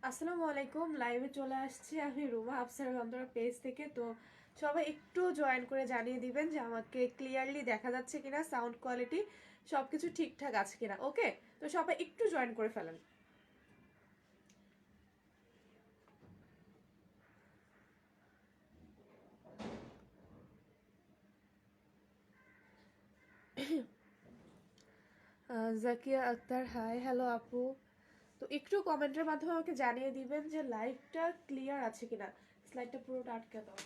আসসালামু আলাইকুম, লাইভে চলে আসছি আমি রুমা আফসার অন্তরা পেজ থেকে। তো সবাই একটু জয়েন করে জানিয়ে দিবেন যে আমাকে ক্লিয়ারলি দেখা যাচ্ছে কিনা, সাউন্ড কোয়ালিটি সবকিছু ঠিকঠাক আছে কিনা। ওকে, তো সবাই একটু জয়েন করে ফেলেন। জাকিয়া আক্তার, হাই, হ্যালো আপু। তো একটু কমেন্টের মাধ্যমে আমাকে জানিয়ে দিবেন যে লাইভটা ক্লিয়ার আছে কিনা। স্লাইডটা পুরোটা আটকে দাও।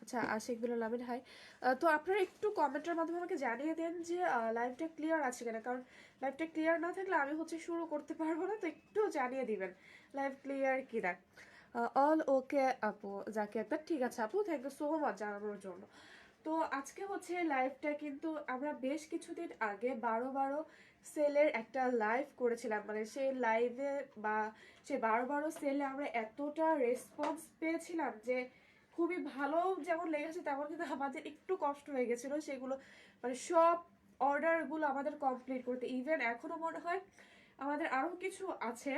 আচ্ছা, আশিক বিল্লাহ আমিন, হাই। তো আপনারা একটু কমেন্টের মাধ্যমে আমাকে জানিয়ে দেন যে লাইভটা ক্লিয়ার আছে কিনা, কারণ লাইভটা ক্লিয়ার না থাকলে আমি শুরু করতে পারবো না। তো একটু জানিয়ে দিবেন লাইভ ক্লিয়ার কিনা। অল ওকে আপু, যাকে একটা ঠিক আছে আপু, থ্যাংক ইউ সো মাচ জানানোর জন্য। তো আজকে লাইভটা কিন্তু আমরা বেশ কিছুদিন আগে 12/12 সেলের একটা লাইভ করেছিলাম। মানে সেই লাইভে বা সেই 12/12 সেলে আমরা এতটা রেসপন্স পেয়েছিলাম যে খুবই ভালো যেমন লেগেছে, তেমন কিন্তু আমাদের একটু কষ্ট হয়ে গেছিলো সেগুলো, মানে সব অর্ডারগুলো আমাদের কমপ্লিট করতে। ইভেন এখনো মনে হয় আমাদের আরো কিছু আছে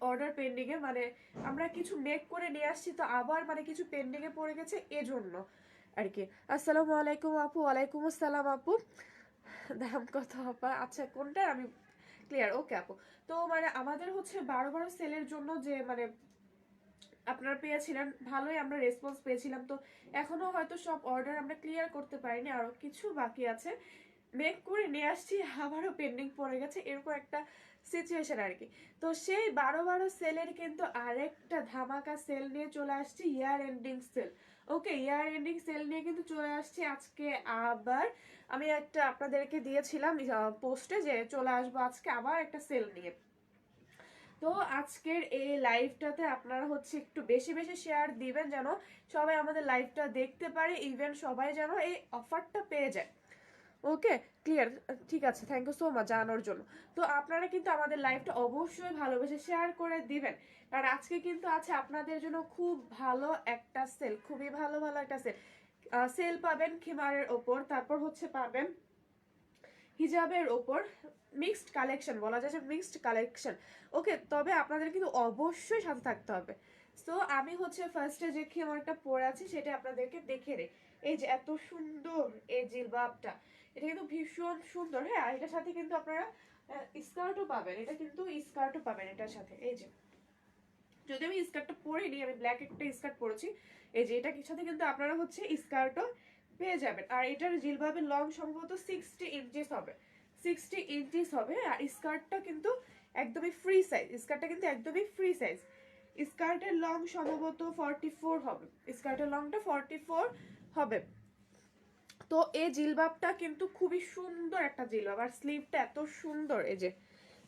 অর্ডার পেন্ডিং এ, মানে আমরা কিছু মেক করে নিয়ে আসছি, তো আবার মানে কিছু পেন্ডিং এ পড়ে গেছে এজন্য আর কি। আসসালামু আলাইকুম আপু। ওয়ালাইকুম আসসালাম আপু। দাম কত আপা? আচ্ছা, কোনটা আমি ক্লিয়ার? ওকে আপু। তো মানে আমাদের 12/12 সেলের জন্য যে মানে আপনারা পেয়েছিলেন, ভালোই আমরা রেসপন্স পেয়েছিলাম। তো এখনো হয়তো সব অর্ডার আমরা ক্লিয়ার করতে পারিনি, আরো কিছু বাকি আছে। মেক করে নিয়ে আসছি, আবারও পেন্ডিং পড়ে গেছে, এরকম একটা সিচুয়েশন আর কি। তো সেই 12/12 সেলের কিন্তু আরেকটা ধামাকা সেল নিয়ে চলে আসছি, ইয়ার এন্ডিং সেল। ওকে, ইয়ার এন্ডিং সেল নিয়ে কিন্তু চলে আসছি আজকে আবার। আমি একটা আপনাদেরকে দিয়েছিলাম পোস্টে যে চলে আসবো আজকে আবার একটা সেল নিয়ে। তো আজকের এই লাইভটাতে আপনারা একটু বেশি বেশি শেয়ার দিবেন, যেন সবাই আমাদের লাইভটা দেখতে পারে, ইভেন সবাই যেন এই অফারটা পেয়ে যায়। ওকে, ক্লিয়ার, ঠিক আছে, থ্যাংক ইউ সো মাচ জানানোর জন্য। তো আপনারা কিন্তু আমাদের লাইভটা অবশ্যই ভালোবেসে শেয়ার করে দিবেন, কারণ আজকে কিন্তু আছে আপনাদের জন্য খুব ভালো একটা সেল, খুবই ভালো ভালো একটা সেল। সেল পাবেন খিমারের ওপর, তারপর পাবেন হিজাবের ওপর, মিক্সড কালেকশন বলা যায় যে মিক্সড কালেকশন। ওকে, তবে আপনাদের কিন্তু অবশ্যই সাথে থাকতে হবে। সো আমি ফার্স্টে যে খিমারটা পরে আছি সেটা আপনাদেরকে দেখে রে। এই যে এত সুন্দর এই জিলবাবটা, এটা কিন্তু ভীষণ সুন্দর। হ্যাঁ, আর এটার সাথে কিন্তু আপনারা স্কার্টও পাবেন, এটা কিন্তু স্কার্টও পাবেন এটার সাথে। এই যে, যদি আমি স্কার্টটা পরিনি, আমি ব্ল্যাক একটা স্কার্ট পরেছি, এই যে এটার সাথে কিন্তু আপনারা স্কার্টও পেয়ে যাবেন। আর এটার জিলবাবের লং সম্ভবত 60 ইঞ্চিস হবে, 60 ইঞ্চিস হবে। আর স্কার্টটা কিন্তু একদমই ফ্রি সাইজ, স্কার্টটা কিন্তু একদমই ফ্রি সাইজ। স্কার্টের লং সম্ভবত 44 হবে, স্কার্টের লংটা 44 হবে। তো এই জিলবাবটা কিন্তু খুবই সুন্দর একটা জিলবাব, আর স্লিভটা এত সুন্দর। এই যে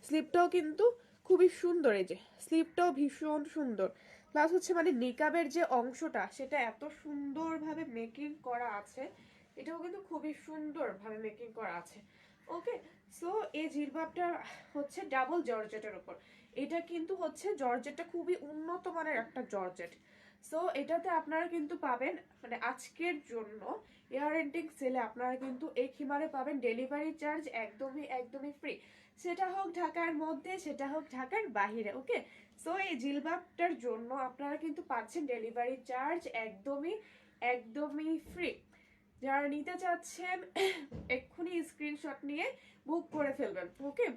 স্লিভটাও কিন্তু খুবই সুন্দর, এই যে স্লিভটাও ভীষণ সুন্দর। প্লাস মানে নিকাবের যে অংশটা সেটা এত সুন্দরভাবে মেকিং করা আছে, এটাও কিন্তু খুবই সুন্দরভাবে মেকিং করা আছে। ওকে, সো এই জিলবাবটা ডাবল জর্জেটের উপর। এটা কিন্তু জর্জেটটা খুবই উন্নত মানের একটা জর্জেট। সো এটাতে আপনারা কিন্তু পাবেন, মানে আজকের জন্য এয়ার এন্ডিং সেলে আপনারা কিন্তু এই খিমারে পাবেন ডেলিভারি চার্জ একদমই একদমই ফ্রি, সেটা হোক ঢাকার মধ্যে, সেটা হোক ঢাকার বাহিরে। ওকে, সো এই জিলবাবটার জন্য আপনারা কিন্তু পাচ্ছেন ডেলিভারি চার্জ একদমই একদমই ফ্রি। যারা নিতে চাচ্ছেন এক্ষুনি স্ক্রিনশট নিয়ে বুক করে ফেলবেন। ওকে,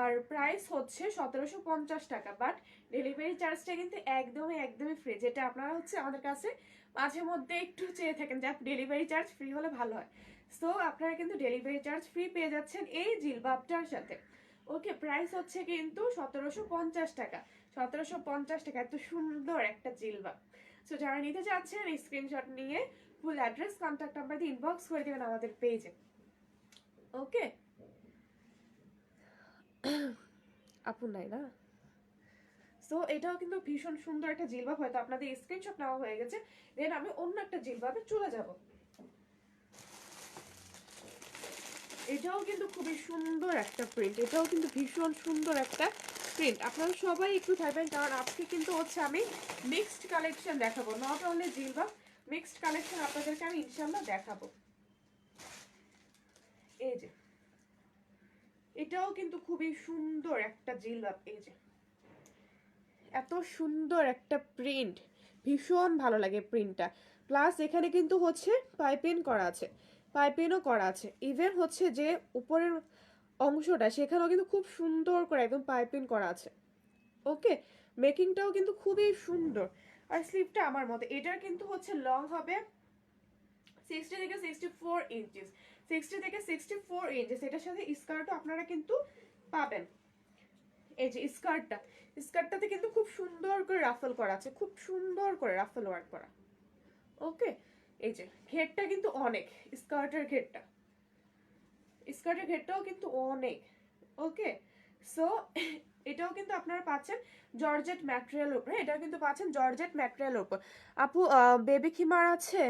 আর প্রাইস 1750 টাকা, বাট ডেলিভারি চার্জটা কিন্তু একদমই একদমই ফ্রি, যেটা আপনারা আমাদের কাছে মাঝে মধ্যে একটু চেয়ে থাকেন যে ডেলিভারি চার্জ ফ্রি হলে ভালো হয়। সো আপনারা কিন্তু ডেলিভারি চার্জ ফ্রি পেয়ে যাচ্ছেন এই জিলবাবটার সাথে। ওকে, প্রাইস কিন্তু 1750 টাকা, 1750 টাকা, এত সুন্দর একটা জিলবাব। সো যারা নিতে চাচ্ছেন স্ক্রিনশট নিয়ে ফুল অ্যাড্রেস কন্ট্যাক্ট নাম্বার দিয়ে ইনবক্স করে দেবেন আমাদের পেজে। ওকে, আপু নাই না? সো এটাও কিন্তু ভীষণ সুন্দর একটা জিলবাব, হয়তো আপনাদের স্ক্রিনশট নেওয়া হয়ে গেছে। দেন আমি অন্য একটা জিলবাবে চলে যাব। এটাও কিন্তু খুবই সুন্দর একটা প্রিন্ট, এটাও কিন্তু ভীষণ সুন্দর একটা প্রিন্ট। আপনারা সবাই একটু থাকবেন, কারণ আজকে কিন্তু আমি মিক্সড কালেকশন দেখাবো, নট অনলি জিলবাব, মিক্সড কালেকশন আপনাদেরকে আমি ইনশাল্লাহ দেখাবো। এই যে এটাও কিন্তু খুবই সুন্দর একটা জিলবাব, এই যে এত সুন্দর একটা প্রিন্ট, ভীষণ ভালো লাগে প্রিন্টটা। প্লাস এখানে কিন্তু হচ্ছে পাইপিং করা আছে, পাইপিংও করা আছে। ইভেন হচ্ছে যে উপরের অংশটা সেখানেও কিন্তু খুব সুন্দর করে একদম পাইপিং করা আছে। ওকে, মেকিংটাও কিন্তু খুবই সুন্দর। আর স্লিভটা আমার মতে এটার কিন্তু হচ্ছে লং হবে 60 থেকে 64 ইঞ্চিস, 60 থেকে 64 ইঞ্চিস। এটার সাথে স্কার্টও আপনারা কিন্তু পাবেন। এই যে স্কার্টটাতে কিন্তু খুব সুন্দর করে রাফেল করা আছে, খুব সুন্দর করে রাফেল ওয়ার্ক করা। ওকে, এই যে ঘেরটা কিন্তু অনেক, স্কার্টের ঘেরটাও কিন্তু অনেক। ওকে, সো এটাও কিন্তু আপনারা পাচ্ছেন জর্জেট ম্যাটেরিয়ালের উপরে, এটাও কিন্তু পাচ্ছেন জর্জেট ম্যাটেরিয়ালের উপর। আপু বেবি খিমার আছে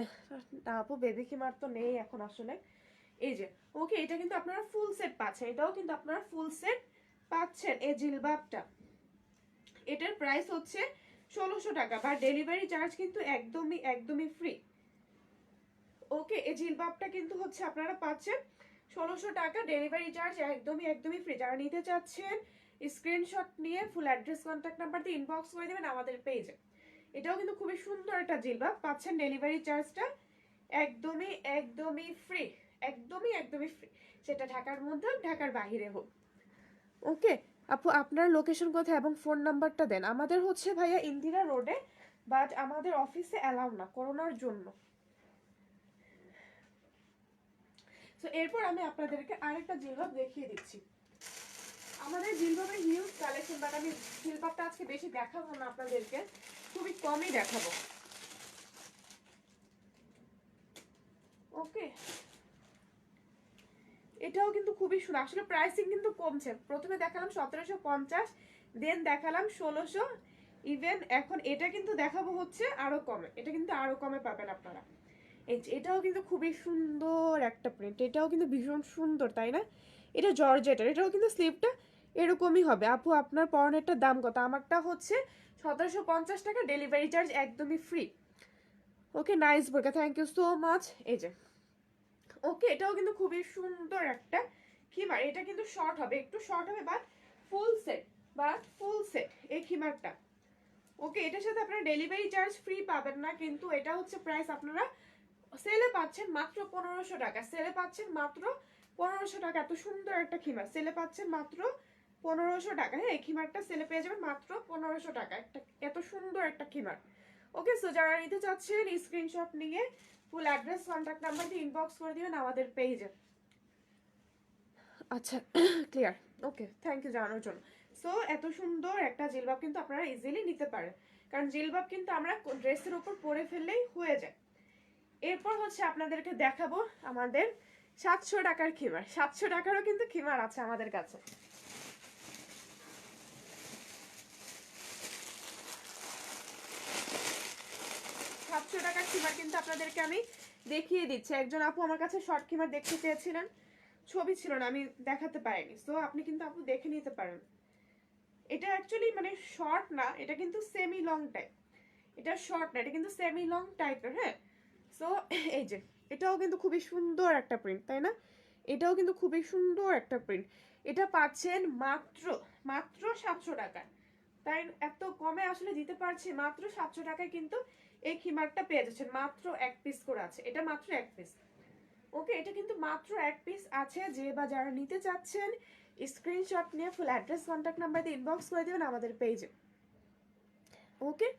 না? আপু বেবি খিমার তো নেই এখন আসলে। এই যে ওকে, এটা কিন্তু আপনারা ফুল সেট পাচ্ছেন, এটাও কিন্তু আপনারা ফুল সেট পাচ্ছেন। এই জিলবাবটা এটার প্রাইস হচ্ছে 1600 টাকা, বা ডেলিভারি চার্জ কিন্তু একদমই একদমই ফ্রি। ওকে, এই জিলবাবটা কিন্তু হচ্ছে আপনারা পাচ্ছেন 1600 টাকা, ডেলিভারি চার্জ একদমই একদমই ফ্রি। যারা নিতে চাচ্ছেন স্ক্রিনশট নিয়ে ফুল অ্যাড্রেস কন্ট্যাক্ট নাম্বার দিয়ে ইনবক্স করে দেবেন আমাদের পেজে। এটাও কিন্তু খুবই সুন্দর একটা জিলবাব, পাচ্ছেন ডেলিভারি চার্জটা একদমই একদমই ফ্রি, একদমই একদমই ফ্রি, সেটা ঢাকার মধ্যে হোক ঢাকার বাইরে হোক। ওকে আপু, আপনার লোকেশন কোথায় এবং ফোন নাম্বারটা দেন। আমাদের হচ্ছে ভাইয়া ইন্দিরা রোডে, বাট আমাদের অফিসে অ্যালাউ না করোনার জন্য। তো এরপর আমি আপনাদেরকে আরেকটা জিলবাব দেখিয়ে দিচ্ছি। আমাদের জিলবাবের হিউজ কালেকশন, বাট আমি জিলবাবটা আজকে বেশি দেখাবো না আপনাদেরকে, খুবই কমই দেখাবো। ওকে, এটাও কিন্তু খুবই সুন্দর। আসলে প্রাইসিং কিন্তু কমছে, প্রথমে দেখালাম 1750, দেন দেখালাম 1600, ইভেন এখন এটা কিন্তু দেখাবো হচ্ছে আরো কমে, এটা কিন্তু আরো কমে পাবেন আপনারা। এটাও কিন্তু খুবই সুন্দর একটা প্রিন্ট, এটাও কিন্তু ভীষণ সুন্দর, তাই না? এটা জর্জেটের, এটাও কিন্তু স্লিভটা এরকমই হবে। আপু আপনার পরনেরটার দাম কত? আমারটা হচ্ছে 1750 টাকা, ডেলিভারি চার্জ একদমই ফ্রি। ওকে, নাইস বোরকা, থ্যাংক ইউ সো মাচ। এই যে ওকে, এটাও কিন্তু খুবই সুন্দর একটা খিমার। এটা কিন্তু শর্ট হবে, একটু শর্ট হবে, বাট ফুল সেট, এই খিমারটা। ওকে, এটার সাথে আপনারা ডেলিভারি চার্জ ফ্রি পাবেন না, কিন্তু এটা হচ্ছে প্রাইস আপনারা সেলে পাচ্ছেন মাত্র 1500 টাকা, সেলে পাচ্ছেন মাত্র 1500 টাকা। এত সুন্দর একটা খিমার সেলে পাচ্ছেন মাত্র 1500 টাকা। হ্যাঁ, এই খিমারটা সেলে পেয়ে যাবেন মাত্র 1500 টাকা, একটা এত সুন্দর একটা খিমার। ওকে, সো যারা নিতে চাচ্ছেন স্ক্রিনশট নিয়ে ফুল অ্যাড্রেস কন্ট্যাক্ট নাম্বার দিয়ে ইনবক্স করে দিবেন আমাদের পেজে। আচ্ছা, ক্লিয়ার। ওকে, থ্যাংক ইউ জানানোর জন্য। সো এত সুন্দর একটা জিলবাব কিন্তু আপনারা ইজিলি নিতে পারেন, কারণ জিলবাব কিন্তু আমরা ড্রেসের উপর পরে ফেললেই হয়ে যায়। এরপর হচ্ছে আপনাদেরকে দেখাবো আমাদের 700 টাকার খিমার। 700 টাকারও কিন্তু খিমার আছে আমাদের কাছে। 700 টাকার খিমার কিন্তু আপনাদেরকে আমি দেখিয়ে দিচ্ছি। একজন আপু আমার কাছে শর্ট খিমার দেখতে চেয়েছিলেন, ছবি ছিল না, আমি দেখাতে পারিনি, সো আপনি কিন্তু আপু দেখে নিতে পারেন। এটা অ্যাকচুয়ালি মানে শর্ট না, এটা কিন্তু সেমি লং টাইপ, এটা শর্ট না, এটা কিন্তু সেমি লং টাইপের। হ্যাঁ, সো এই যে এটাও কিন্তু খুবই সুন্দর একটা প্রিন্ট, তাই না? এটাও কিন্তু খুবই সুন্দর একটা প্রিন্ট। এটা পাচ্ছেন মাত্র মাত্র 700 টাকায়, তাই এত কমে আসলে দিতে পারছি। মাত্র 700 টাকায় কিন্তু এই খিমারটা পেয়ে যাচ্ছেন, মাত্র এক পিস করে আছে, এটা মাত্র এক পিস। ওকে, এটা কিন্তু মাত্র এক পিস আছে। যে বা যারা নিতে চাচ্ছেন স্ক্রিনশট নিয়ে ফুল অ্যাড্রেস কন্ট্যাক্ট নাম্বার দিয়ে ইনবক্স করে দেবেন আমাদের পেজে। ওকে,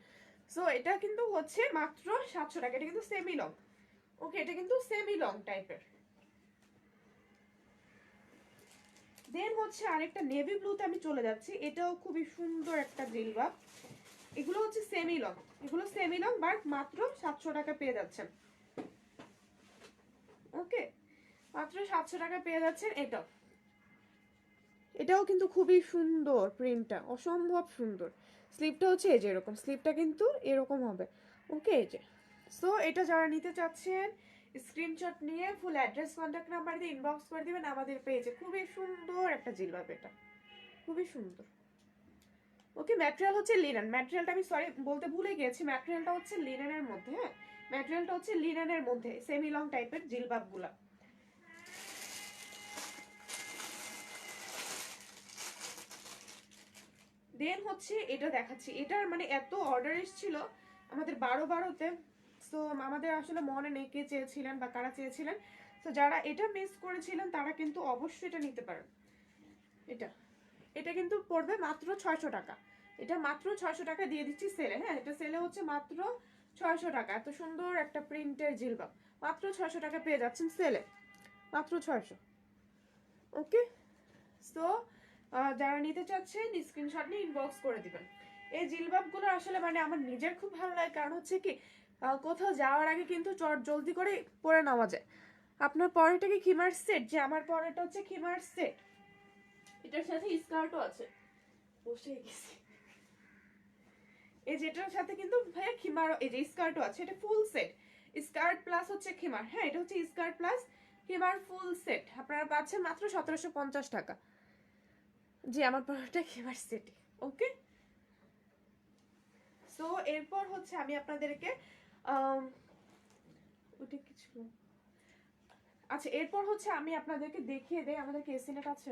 সো এটা কিন্তু হচ্ছে মাত্র 700 টাকা, এটা কিন্তু সেমি লং। ওকে, এটা কিন্তু সেমি লং টাইপের। দেন হচ্ছে আরেকটা নেভি ব্লুতে আমি চলে যাচ্ছি, এটাও খুবই সুন্দর একটা জিলবাব। এগুলো হচ্ছে সেমি লং, এগুলো সেমি লং, বাট মাত্র 700 টাকা পেয়ে যাচ্ছেন। ওকে, মাত্র 700 টাকা পেয়ে যাচ্ছেন। এটাও কিন্তু খুবই সুন্দর, প্রিন্টটা অসম্ভব সুন্দর। স্লিপটা হচ্ছে এই যে এরকম, স্লিপটা কিন্তু এরকম হবে। ওকে, এই যে সো এটা যারা নিতে চাচ্ছেন স্ক্রিনশট নিয়ে ফুল অ্যাড্রেস কন্ট্যাক্ট নাম্বার দিয়ে ইনবক্স করে দিবেন আমাদের পেজে। খুবই সুন্দর একটা জিলবাব, এটা খুবই সুন্দর। ওকে, ম্যাটেরিয়াল হচ্ছে লিনেন, ম্যাটেরিয়ালটা আমি সরি বলতে ভুলে গিয়েছি, ম্যাটেরিয়ালটা হচ্ছে লিনেনের মধ্যে। হ্যাঁ, ম্যাটেরিয়ালটা হচ্ছে লিনেনের মধ্যে সেমি লং টাইপের জিলবাবগুলা। দেন হচ্ছে এটা দেখাচ্ছি, এটার মানে এত অর্ডার এসেছিল আমাদের 12/12-তে, সো আমাদের আসলে মনে নেই কে চেয়েছিলেন বা কারা চেয়েছিলেন। তো যারা এটা মিস করেছিলেন তারা কিন্তু অবশ্যই এটা নিতে পারেন। এটা এটা কিন্তু পড়বে মাত্র 600 টাকা। এটা মাত্র 600 টাকা দিয়ে দিচ্ছি সেলে। হ্যাঁ, এটা সেলে হচ্ছে মাত্র 600 টাকা। এত সুন্দর একটা প্রিন্টের জিলবাব মাত্র 600 টাকা পেয়ে যাচ্ছেন সেলে, মাত্র 600। ওকে, সো যারা নিতে চাচ্ছেন স্ক্রিনশট নিয়ে ইনবক্স করে দিবেন। এই জিলবাবগুলো আসলে মানে আমার নিজের খুব ভালো লাগে, কারণ হচ্ছে কি কোথাও যাওয়ার আগে কিন্তু চট জলদি করে পরে নেওয়া যায়। আপনার পরেটা কি খিমার সেট? যে আমার পরেটা হচ্ছে খিমার সেট, এটার সাথে স্কার্টও আছে। বসে গেছি, এই যেটার সাথে কিন্তু ভাইয়া খিমার, এই যে স্কার্টও আছে, এটা ফুল সেট, স্কার্ট প্লাস হচ্ছে খিমার। হ্যাঁ, এটা হচ্ছে স্কার্ট প্লাস খিমার ফুল সেট, আপনারা পাচ্ছেন মাত্র 1750 টাকা। জি, আমার পরোটা খিমার সেট। ওকে, সো এরপর হচ্ছে আমি আপনাদেরকে ওটা কি ছিল, আচ্ছা এরপর হচ্ছে আমি আপনাদেরকে দেখিয়ে দেই আমাদের কেসিনেট আছে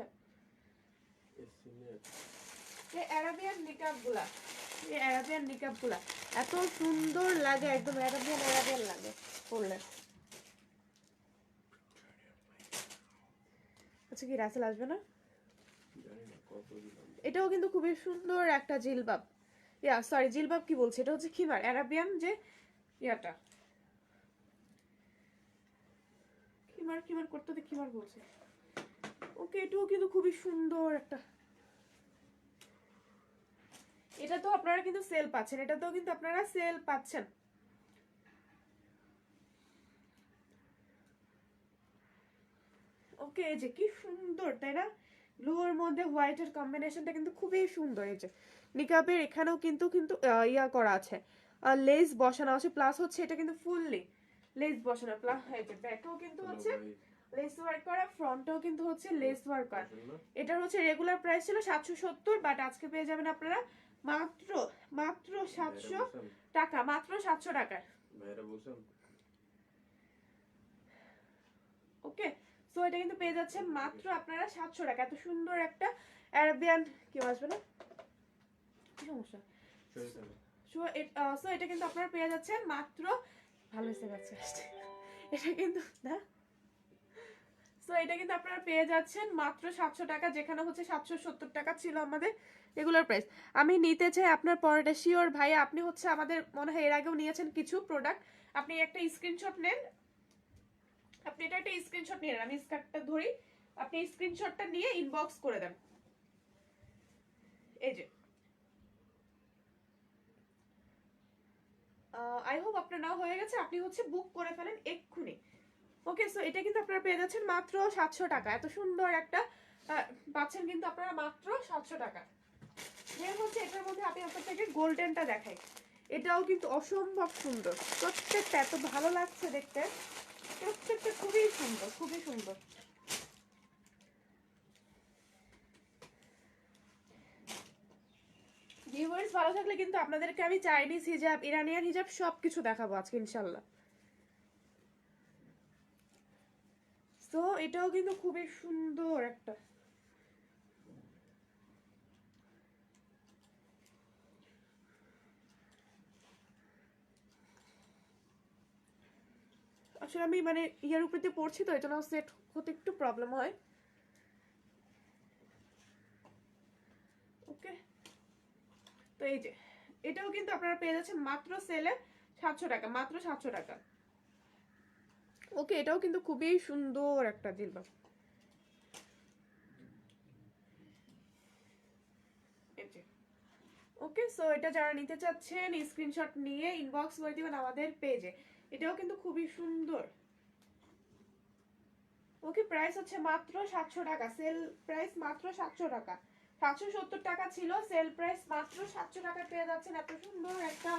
এই অ্যারাবিয়ান নিকাবগুলা। এই অ্যারাবিয়ান নিকাবগুলা এত সুন্দর লাগে, একদম অ্যারাবিয়ান অ্যারাবিয়ান লাগে পরলে। আচ্ছা, কি রাসেল আসবে না? এটাও কিন্তু খুবই সুন্দর একটা জিলবাব, ইয়া সরি জিলবাব কি বলছে, এটা হচ্ছে খিমার অ্যারাবিয়ান যে ইয়াটা, খিমার খিমার করতে খিমার বলছে। ওকে, এটাও কিন্তু খুবই সুন্দর একটা, এটা তো আপনারা কিন্তু সেল পাচ্ছেন, এটাতেও কিন্তু আপনারা সেল পাচ্ছেন। ওকে, এই যে কি সুন্দর তাই না, ব্লুর মধ্যে হোয়াইটের কম্বিনেশনটা কিন্তু খুবই সুন্দর। এই যে নিকাবের এখানেও কিন্তু কিন্তু ইয়া করা আছে, লেস বসানো আছে, প্লাস হচ্ছে এটা কিন্তু ফুললি লেস বসানো, প্লাস এই যে ব্যাকেও কিন্তু হচ্ছে লেস ওয়ার্ক করা, ফ্রন্টেও কিন্তু হচ্ছে লেস ওয়ার্ক করা। এটার হচ্ছে রেগুলার প্রাইস ছিল 770, বাট আজকে পেয়ে যাবেন আপনারা মাত্র মাত্র 700 টাকা, মাত্র 700 টাকায়। ওকে, সো এটা কিন্তু পেয়ে যাচ্ছেন মাত্র আপনারা 700 টাকা। এত সুন্দর একটা অ্যারাবিয়ান, কেউ আসবে না, কি সমস্যা? সো এটা কিন্তু আপনারা পেয়ে যাচ্ছেন মাত্র, ভালো হয়েছে বাচ্চা আসছে, এটা কিন্তু না, সো এটা কিন্তু আপনারা পেয়ে যাচ্ছেন মাত্র 700 টাকা, যেখানে হচ্ছে 770 টাকা ছিল আমাদের রেগুলার প্রাইস। আমি নিতে চাই আপনার পরেটা শিওর ভাইয়া, আপনি হচ্ছে আমাদের মনে হয় এর আগেও নিয়েছেন কিছু প্রোডাক্ট, আপনি একটা স্ক্রিনশট নেন, আপনি এটা একটা স্ক্রিনশট নিয়ে নেন, আমি স্কার্টটা ধরি, আপনি স্ক্রিনশটটা নিয়ে ইনবক্স করে দেন। এই যে আই হোপ আপনার নাও হয়ে গেছে, আপনি হচ্ছে বুক করে ফেলেন এক্ষুনি। ওকে, সো এটা কিন্তু আপনারা পেয়ে যাচ্ছেন মাত্র 700 টাকা, এত সুন্দর একটা পাচ্ছেন কিন্তু আপনারা মাত্র 700 টাকা। যেমন হচ্ছে এটার মধ্যে আমি আপনাদেরকে গোল্ডেনটা দেখাই, এটাও কিন্তু অসম্ভব সুন্দর, প্রত্যেকটা এত ভালো লাগছে দেখতে, প্রত্যেকটা খুবই সুন্দর, খুবই সুন্দর। ভিউয়ার্স ভালো থাকলে কিন্তু আপনাদেরকে আমি চাইনিজ হিজাব, ইরানিয়ান হিজাব সবকিছু দেখাবো আজকে ইনশাল্লাহ। তো এটাও কিন্তু খুবই সুন্দর একটা, আসলে আমি মানে ইয়ার উপরে পড়ছি তো, এটা না সেট হতে একটু প্রবলেম হয়। ওকে, তো এই যে এটাও কিন্তু আপনারা পেয়ে যাচ্ছেন মাত্র সেলে 700 টাকা, মাত্র 700 টাকা। ওকে, এটাও কিন্তু খুবই সুন্দর একটা জিলবাব। ওকে, সো এটা যারা নিতে চাচ্ছেন স্ক্রিনশট নিয়ে ইনবক্স করে দিবেন আমাদের পেজে, এটাও কিন্তু খুবই সুন্দর। ওকে, প্রাইস হচ্ছে মাত্র 700 টাকা, সেল প্রাইস মাত্র 700 টাকা, 770 টাকা ছিল সেল প্রাইস, মাত্র 700 টাকা পেয়ে যাচ্ছেন এত সুন্দর একটা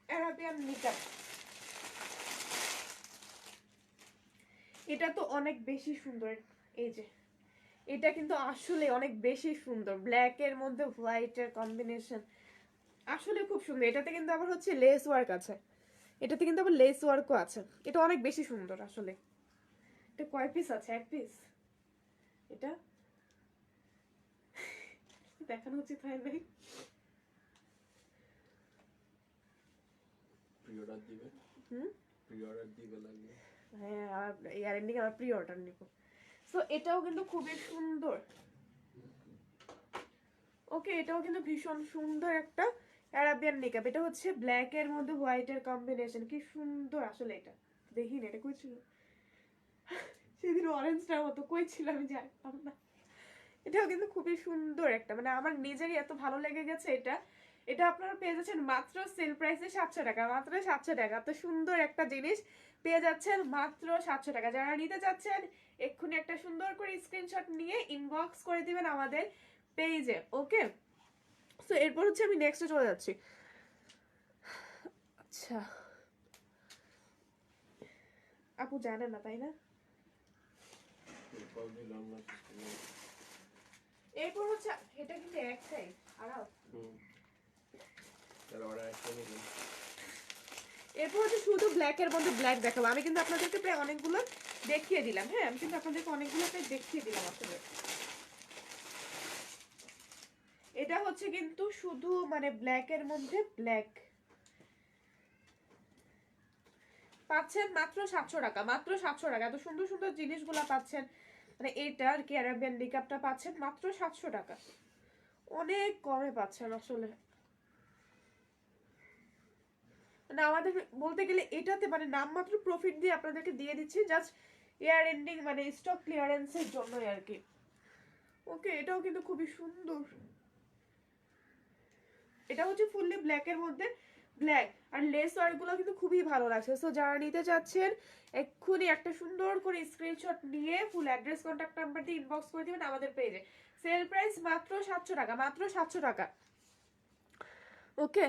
অ্যারাবিয়ান নিকাব। এটা তো অনেক বেশি সুন্দর, এই যে এটা কিন্তু আসলে অনেক বেশি সুন্দর, ব্ল্যাক এর মধ্যে হোয়াইট এর কম্বিনেশন আসলে খুব সুন্দর। এটাতে কিন্তু আবার হচ্ছে লেস ওয়ার্ক আছে, এটাতে কিন্তু আবার লেস ওয়ার্কও আছে, এটা অনেক বেশি সুন্দর আসলে। এটা কয় পিস আছে? 1 পিস। এটা দেখানো উচিত হয় নাই। প্রি-অর্ডার দিবে। প্রি-অর্ডার দিবে লাগবে। হ্যাঁ, আর ইয়ার এন্ডিং আমার প্রি অর্ডার নিব। সো এটাও কিন্তু খুবই সুন্দর। ওকে, এটাও কিন্তু ভীষণ সুন্দর একটা অ্যারাবিয়ান নিকাব। এটা হচ্ছে ব্ল্যাক এর মধ্যে হোয়াইট এর কম্বিনেশন, কি সুন্দর আসলে। এটা দেখিন, এটা কই ছিল সেদিন অরেঞ্জটার মতো, কই ছিল আমি জানতাম না। এটাও কিন্তু খুবই সুন্দর একটা, মানে আমার নিজেরই এত ভালো লেগে গেছে এটা। এটা আপনারা পেয়ে যাচ্ছেন মাত্র সেল প্রাইসে 700 টাকা, মাত্র 700 টাকা। এত সুন্দর একটা জিনিস পেয়ে যাচ্ছেন মাত্র 700 টাকা। যারা নিতে চাচ্ছেন এক্ষুনি একটা সুন্দর করে স্ক্রিনশট নিয়ে ইনবক্স করে দিবেন আমাদের পেজে। ওকে, সো এরপর হচ্ছে আমি নেক্সটে চলে যাচ্ছি। আচ্ছা, আপু জানেন না তাই না? এরপর হচ্ছে এটা কিন্তু একটাই আড়াও। এরপর হচ্ছে শুধু ব্ল্যাক এর মধ্যে ব্ল্যাক দেখাবো। আমি কিন্তু আপনাদেরকে প্রায় অনেকগুলো দেখিয়ে দিলাম। হ্যাঁ, আমি কিন্তু আপনাদেরকে অনেকগুলো প্রায় দেখিয়ে দিলাম আসলে। এটা হচ্ছে কিন্তু শুধু মানে ব্ল্যাক এর মধ্যে ব্ল্যাক পাচ্ছেন মাত্র 700 টাকা, মাত্র 700 টাকা। এত সুন্দর সুন্দর জিনিসগুলো পাচ্ছেন, মানে এইটা আর কি অ্যারাবিয়ান নিকাবটা পাচ্ছেন মাত্র 700 টাকা। অনেক কমে পাচ্ছেন আসলে। মানে আমাদের বলতে গেলে এটাতে মানে নামমাত্র প্রফিট দিয়ে আপনাদেরকে দিয়ে দিচ্ছি, জাস্ট ইয়ার এন্ডিং মানে স্টক ক্লিয়ারেন্সের জন্যই আর কি। ওকে, এটাও কিন্তু খুবই সুন্দর। এটা হচ্ছে ফুললি ব্ল্যাক এর মধ্যে ব্ল্যাক, আর লেস ওয়ার্কগুলো কিন্তু খুবই ভালো লাগছে। সো যারা নিতে চাচ্ছেন এক্ষুনি একটা সুন্দর করে স্ক্রিনশট নিয়ে ফুল অ্যাড্রেস কন্ট্যাক্ট নাম্বার দিয়ে ইনবক্স করে দিবেন আমাদের পেজে। সেল প্রাইস মাত্র 700 টাকা, মাত্র 700 টাকা। ওকে,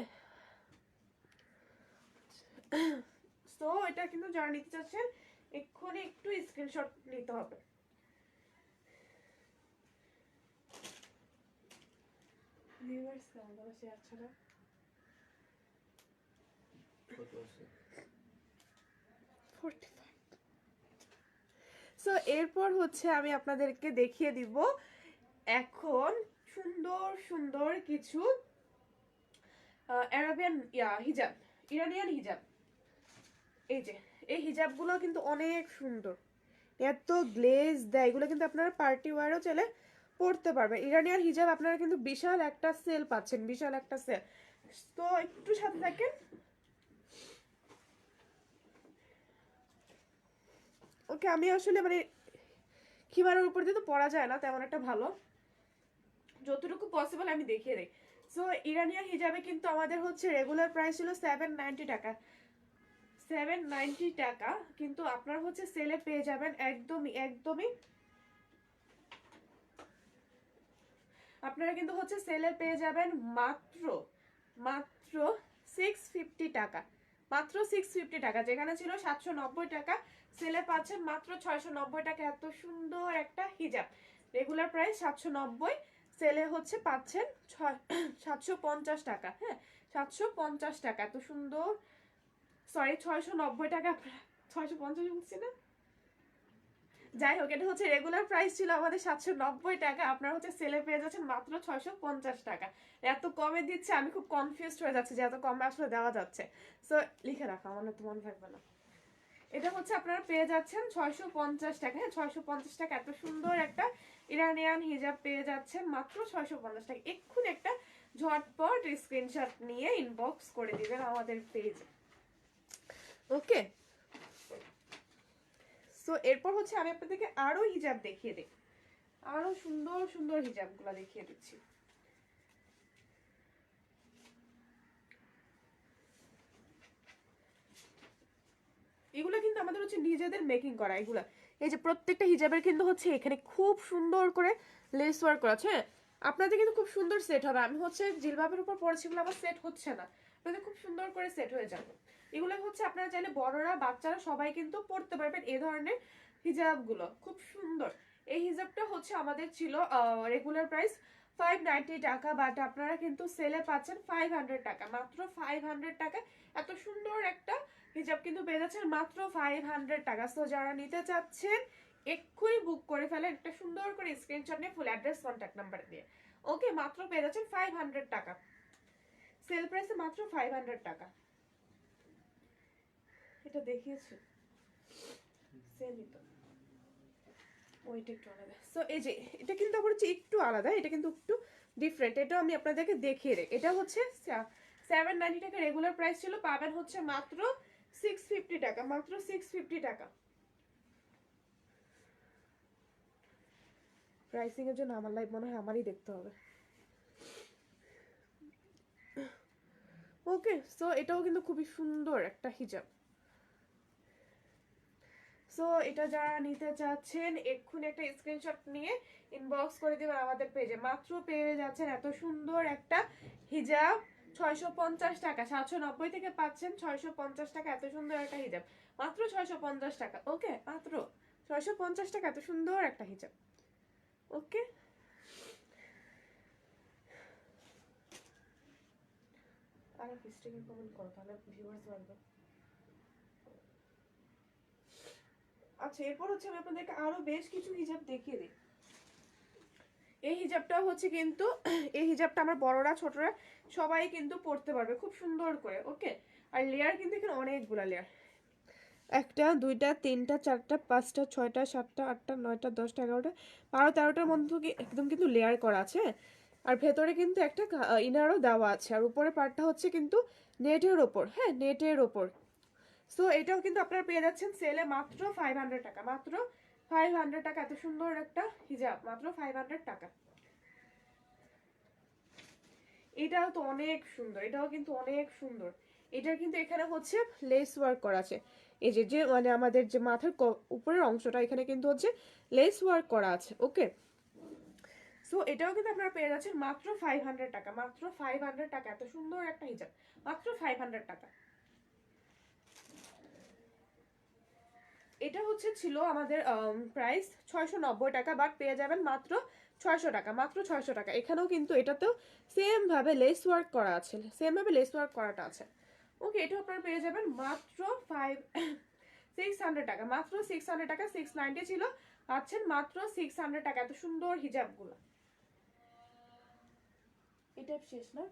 সো এটা কিন্তু যারা নিতে চাচ্ছেন এক্ষুনি একটু স্ক্রিনশট নিতে হবে। ভিউয়ার্স কেমন ভালো শেয়ার ছাড়া কত আছে? 45। সো এরপর হচ্ছে আমি আপনাদেরকে দেখিয়ে দিব এখন সুন্দর সুন্দর কিছু অ্যারাবিয়ান হিজাব, ইরানিয়ান হিজাব। এই যে এই হিজাবগুলো কিন্তু অনেক সুন্দর, এত গ্লেজ দেয়। এগুলো কিন্তু আপনারা পার্টি ওয়ারও চলে পড়তে পারবেন। ইরানিয়ান হিজাব আপনারা কিন্তু বিশাল একটা সেল পাচ্ছেন, বিশাল একটা সেল। তো একটু সাথে থাকেন। ওকে, আমি আসলে মানে খিমারের উপর দিয়ে তো পড়া যায় না তেমন একটা ভালো, যতটুকু পসিবল আমি দেখিয়ে দিই। সো ইরানিয়ান হিজাবে কিন্তু আমাদের হচ্ছে রেগুলার প্রাইস ছিল 790 টাকা, 790 টাকা। কিন্তু আপনার হচ্ছে সেলে পেয়ে যাবেন একদমই একদমই, আপনারা কিন্তু হচ্ছে সেলে পেয়ে যাবেন মাত্র মাত্র 650 টাকা, মাত্র 650 টাকা। যেখানে ছিল 790 টাকা, সেলে পাচ্ছেন মাত্র 690 টাকা। এত সুন্দর একটা হিজাব, রেগুলার প্রাইস 790, সেলে হচ্ছে পাচ্ছেন 750 টাকা। হ্যাঁ, 750 টাকা। এত সুন্দর, সরি 690 টাকা, 650 বলছি না, যাই হোক, এটা হচ্ছে রেগুলার প্রাইস ছিল আমাদের 790 টাকা, আপনারা হচ্ছে সেলে পেয়ে যাচ্ছেন মাত্র 650 টাকা। এত কমে দিচ্ছে, আমি খুব কনফিউজড হয়ে যাচ্ছি যে এত কমে আসলে দেওয়া যাচ্ছে। সো লিখে রাখা, আমার তো মনে থাকবে না। এটা হচ্ছে আপনারা পেয়ে যাচ্ছেন 650 টাকা। হ্যাঁ, 650 টাকা। এত সুন্দর একটা ইরানিয়ান হিজাব পেয়ে যাচ্ছেন মাত্র 650 টাকা। এক্ষুনি একটা ঝটপট স্ক্রিনশট নিয়ে ইনবক্স করে দিবেন আমাদের পেজে। ওকে, সো এরপর হচ্ছে আমি আপনাদেরকে আরো হিজাব দেখিয়ে দিই, আরো সুন্দর সুন্দর হিজাবগুলো দেখিয়ে দিচ্ছি। এগুলো কিন্তু আমাদের হচ্ছে নিজেদের মেকিং করা। এগুলা এই যে প্রত্যেকটা হিজাবের কিন্তু হচ্ছে এখানে খুব সুন্দর করে লেস ওয়ার্ক করা আছে। আপনাদের কিন্তু খুব সুন্দর সেট হবে। আমি হচ্ছে জিলবাবের উপর পরেছি বলে আমার সেট হচ্ছে না, আপনাদের খুব সুন্দর করে সেট হয়ে যাবে। এগুলো হচ্ছে আপনারা চাইলে বড়রা বাচ্চারা সবাই কিন্তু পড়তে পারবেন এই ধরনের হিজাবগুলো, খুব সুন্দর। এই হিজাবটা হচ্ছে আমাদের ছিল রেগুলার প্রাইস 590 টাকা, বাট আপনারা কিন্তু সেলে পাচ্ছেন 500 টাকা, মাত্র 500 টাকা। এত সুন্দর একটা হিজাব কিন্তু পেয়ে যাচ্ছেন মাত্র 500 টাকা। সো যারা নিতে চাচ্ছেন এক্ষুনি বুক করে ফেলেন, একটা সুন্দর করে স্ক্রিনশট নিয়ে ফুল অ্যাড্রেস কন্ট্যাক্ট নাম্বার দিয়ে। ওকে, মাত্র পেয়ে যাচ্ছেন 500 টাকা, সেল প্রাইসে মাত্র 500 টাকা। এটা দেখিয়েছি সেলই তো, ওইটা একটু আলাদা। সো এই যে এটা কিন্তু আবার হচ্ছে একটু আলাদা, এটা কিন্তু একটু ডিফারেন্ট, এটা আমি আপনাদেরকে দেখিয়ে দিই। এটা হচ্ছে 790 টাকা রেগুলার প্রাইস ছিল, পাবেন হচ্ছে মাত্র 650 টাকা, মাত্র 650 টাকা। প্রাইসিং এর জন্য আমার লাইফ মনে হয় আমারই দেখতে হবে। ওকে, সো এটাও কিন্তু খুবই সুন্দর একটা হিজাব। সো এটা যারা নিতে চাচ্ছেন এক্ষুনি একটা স্ক্রিনশট নিয়ে ইনবক্স করে দিবেন আমাদের পেজে। মাত্র পেয়ে যাচ্ছেন এত সুন্দর একটা হিজাব 650 টাকা, 790 থেকে পাচ্ছেন 650 টাকা, এত সুন্দর একটা হিজাব মাত্র 650 টাকা। ওকে, মাত্র 650 টাকা, এত সুন্দর একটা হিজাব। ওকে, আর ফিস্টিকে কমেন্ট করো, তাহলে ভিউয়ার্স বাড়বে। আচ্ছা, এরপর হচ্ছে আমি আপনাদেরকে আরো বেশ কিছু হিজাব দেখিয়ে দিই। এই হিজাবটা হচ্ছে কিন্তু এই হিজাবটা আমার বড়রা ছোটরা সবাই কিন্তু পরতে পারবে খুব সুন্দর করে। ওকে, আর লেয়ার কিন্তু এখানে অনেকগুলা লেয়ার, 1টা 2টা 3টা 4টা 5টা 6টা 7টা 8টা 9টা 10টা 11টা 12 13টার মধ্যে একদম কিন্তু লেয়ার করা আছে। আর ভেতরে কিন্তু একটা ইনারও দেওয়া আছে, আর উপরের পার্টটা হচ্ছে কিন্তু নেটের ওপর, হ্যাঁ নেটের ওপর। সো এটাও কিন্তু আপনারা পেয়ে যাচ্ছেন সেলে মাত্র 500 টাকা, মাত্র 500 টাকা, এত সুন্দর একটা হিজাব মাত্র 500 টাকা। এটাও তো অনেক সুন্দর, এটাও কিন্তু অনেক সুন্দর। এটার কিন্তু এখানে হচ্ছে লেস ওয়ার্ক করা আছে, এই যে যে মানে আমাদের যে মাথার উপরের অংশটা এখানে কিন্তু হচ্ছে লেস ওয়ার্ক করা আছে। ওকে, সো এটাও কিন্তু আপনারা পেয়ে যাচ্ছেন মাত্র 500 টাকা, মাত্র 500 টাকা, এত সুন্দর একটা হিজাব মাত্র 500 টাকা। এটা হচ্ছে ছিল আমাদের প্রাইস 690 টাকা, বাট পেয়ে যাবেন মাত্র 600 টাকা, মাত্র 600 টাকা। এখানেও কিন্তু এটাতেও সেম ভাবে লেস ওয়ার্ক করা আছে, সেম ভাবে লেস ওয়ার্ক করাটা আছে। ওকে, এটা আপনারা পেয়ে যাবেন মাত্র 600 টাকা, মাত্র 600 টাকা। 690 ছিল, পাচ্ছেন মাত্র 600 টাকা, এত সুন্দর হিজাবগুলো। এটা শেষ না?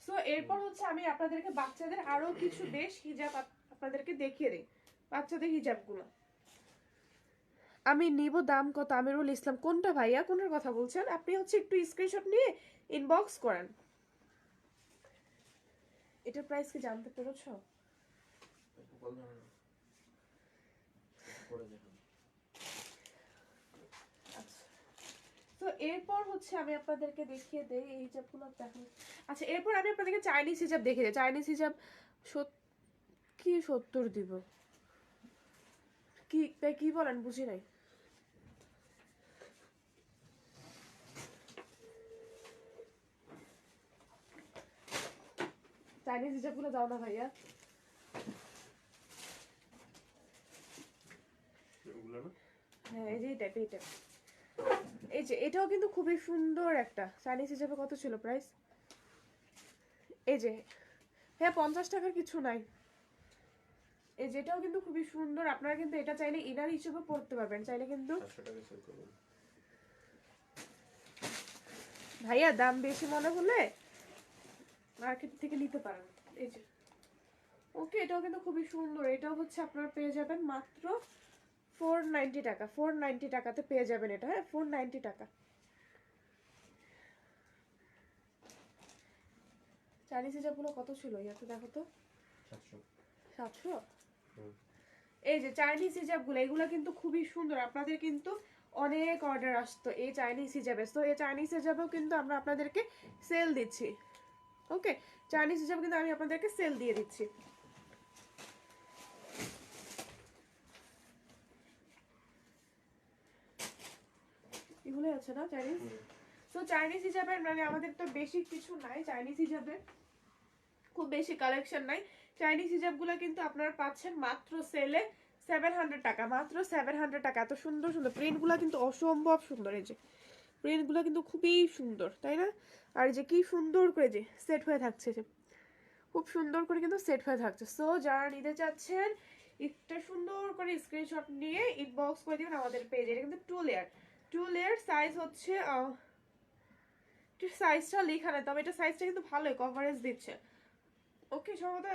সো এরপর হচ্ছে আমি আপনাদেরকে বাচ্চাদের আরো কিছু বেশ হিজাব আপনাদেরকে দেখিয়ে দিই, বাচ্চাদের হিজাবগুলো। আমি নিব, দাম কত? আমিরুল ইসলাম, কোনটা ভাইয়া, কোনটার কথা বলছেন আপনি? হচ্ছে একটু স্ক্রিনশট নিয়ে ইনবক্স করেন। এটার প্রাইস কি জানতে পেরেছো? আচ্ছা, তো এরপর হচ্ছে আমি আপনাদেরকে দেখিয়ে দেই এই হিজাবগুলো দেখেন। আচ্ছা, এরপর আমি আপনাদেরকে চাইনিজ হিজাব দেখিয়ে দিই। চাইনিজ হিজাব কি 70 দিব? কি কি বলেন, বুঝি নাই। চাইনিজ হিজাবগুলো দাও না ভাইয়া। হ্যাঁ, এই যে এই টাইপ, এই টাইপ। এই যে এটাও কিন্তু খুবই সুন্দর একটা চাইনিজ হিসাবে। কত ছিল প্রাইস? এই যে হ্যাঁ, 50 টাকার কিছু নাই। এই যেটাও কিন্তু খুবই সুন্দর, আপনারা কিন্তু এটা চাইলে ইনার হিসেবে পড়তে পারবেন, চাইলে কিন্তু। ভাইয়া দাম বেশি মনে হলে মার্কেট থেকে নিতে পারেন। এই যে ওকে, এটাও কিন্তু খুবই সুন্দর। এটাও হচ্ছে আপনারা পেয়ে যাবেন মাত্র 490 টাকা, 490 টাকাতে পেয়ে যাবেন এটা। হ্যাঁ, 490 টাকা। চাইনিজ হিসাবগুলো কত ছিল ইয়াতে দেখো তো? 700। এই যে চাইনিজ হিজাবগুলো, এগুলো কিন্তু খুবই সুন্দর, আপনাদের কিন্তু অনেক অর্ডার আসতো এই চাইনিজ হিজাবে। তো এই চাইনিজ হিজাবেও কিন্তু আমরা আপনাদেরকে সেল দিচ্ছি। ওকে, চাইনিজ হিজাব কিন্তু আমি আপনাদেরকে সেল দিয়ে দিচ্ছি। এগুলোই আছে না চাইনিজ? তো চাইনিজ হিজাবের মানে আমাদের তো বেশি কিছু নাই, চাইনিজ হিজাবের খুব বেশি কালেকশন নাই। চাইনিজ হিজাবগুলো কিন্তু আপনারা পাচ্ছেন মাত্র সেলে 700 টাকা, মাত্র 700 টাকা। এত সুন্দর সুন্দর প্রিন্টগুলো কিন্তু অসম্ভব সুন্দর। এই যে প্রিন্টগুলো কিন্তু খুবই সুন্দর, তাই না? আর যে কি সুন্দর করে যে সেট হয়ে থাকছে, যে খুব সুন্দর করে কিন্তু সেট হয়ে থাকছে। সো যারা নিতে চাচ্ছেন একটা সুন্দর করে স্ক্রিনশট নিয়ে ইনবক্স করে দিবেন আমাদের পেজে। এটা কিন্তু 2 লেয়ার সাইজ হচ্ছে সাইজটা লেখা নেই, তবে এটা সাইজটা কিন্তু ভালোই কভারেজ দিচ্ছে। ওকে, সম্ভবত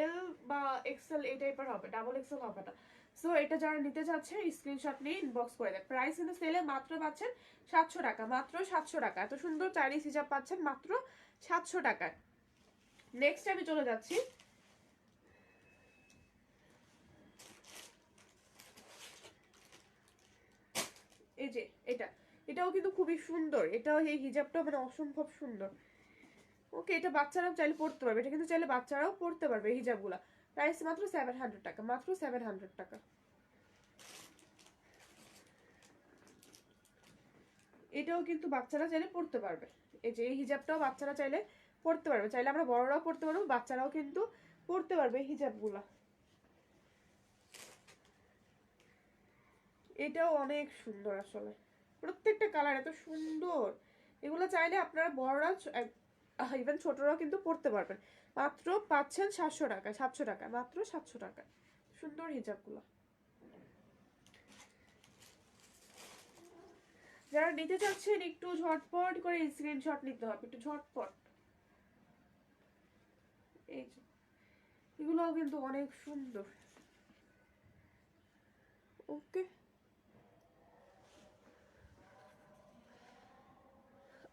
এল বা এক্সেল এই টাইপের হবে, ডাবল এক্সেল হবে না। সো এটা যারা নিতে চাচ্ছেন স্ক্রিনশট নিয়ে ইনবক্স করে দেন। প্রাইস কিন্তু সেলে মাত্র পাচ্ছেন 700 টাকা, মাত্র 700 টাকা। এত সুন্দর চাইনিজ হিজাব পাচ্ছেন মাত্র 700 টাকায়। নেক্সট আমি চলে যাচ্ছি, এই যে এটাও কিন্তু খুবই সুন্দর। এটাও এই হিজাবটাও মানে অসম্ভব সুন্দর। ওকে, এটা বাচ্চারাও চাইলে পড়তে পারবে, এটা কিন্তু চাইলে বাচ্চারাও পড়তে পারবে এই হিজাবগুলা। প্রাইস মাত্র 700 টাকা, মাত্র 700 টাকা। এটাও কিন্তু বাচ্চারা চাইলে পড়তে পারবে। এই যে এই হিজাবটাও বাচ্চারা চাইলে পড়তে পারবে, চাইলে আমরা বড়রাও পড়তে পারবো, বাচ্চারাও কিন্তু পড়তে পারবে এই হিজাবগুলা। এটাও অনেক সুন্দর, আসলে প্রত্যেকটা কালার এত সুন্দর। এগুলো চাইলে আপনারা বড়রা ইভেন ছোটরাও কিন্তু পড়তে পারবেন। মাত্র পাচ্ছেন 700 টাকা, 700 টাকা, মাত্র 700 টাকা। সুন্দর হিজাবগুলো যারা নিতে চাচ্ছেন একটু ঝটপট করে স্ক্রিনশট নিতে হবে, একটু ঝটপট। এই যে এগুলোও কিন্তু অনেক সুন্দর। ওকে,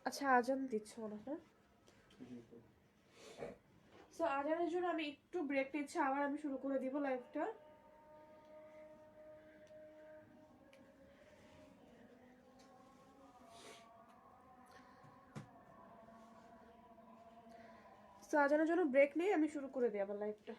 আচ্ছা আজান দিচ্ছে মনে হয়। সো আজানের জন্য আমি একটু ব্রেক নিচ্ছি, আবার আমি শুরু করে দিব লাইভটা। সো আজানের জন্য ব্রেক নিয়ে আমি শুরু করে দিই আবার লাইভটা।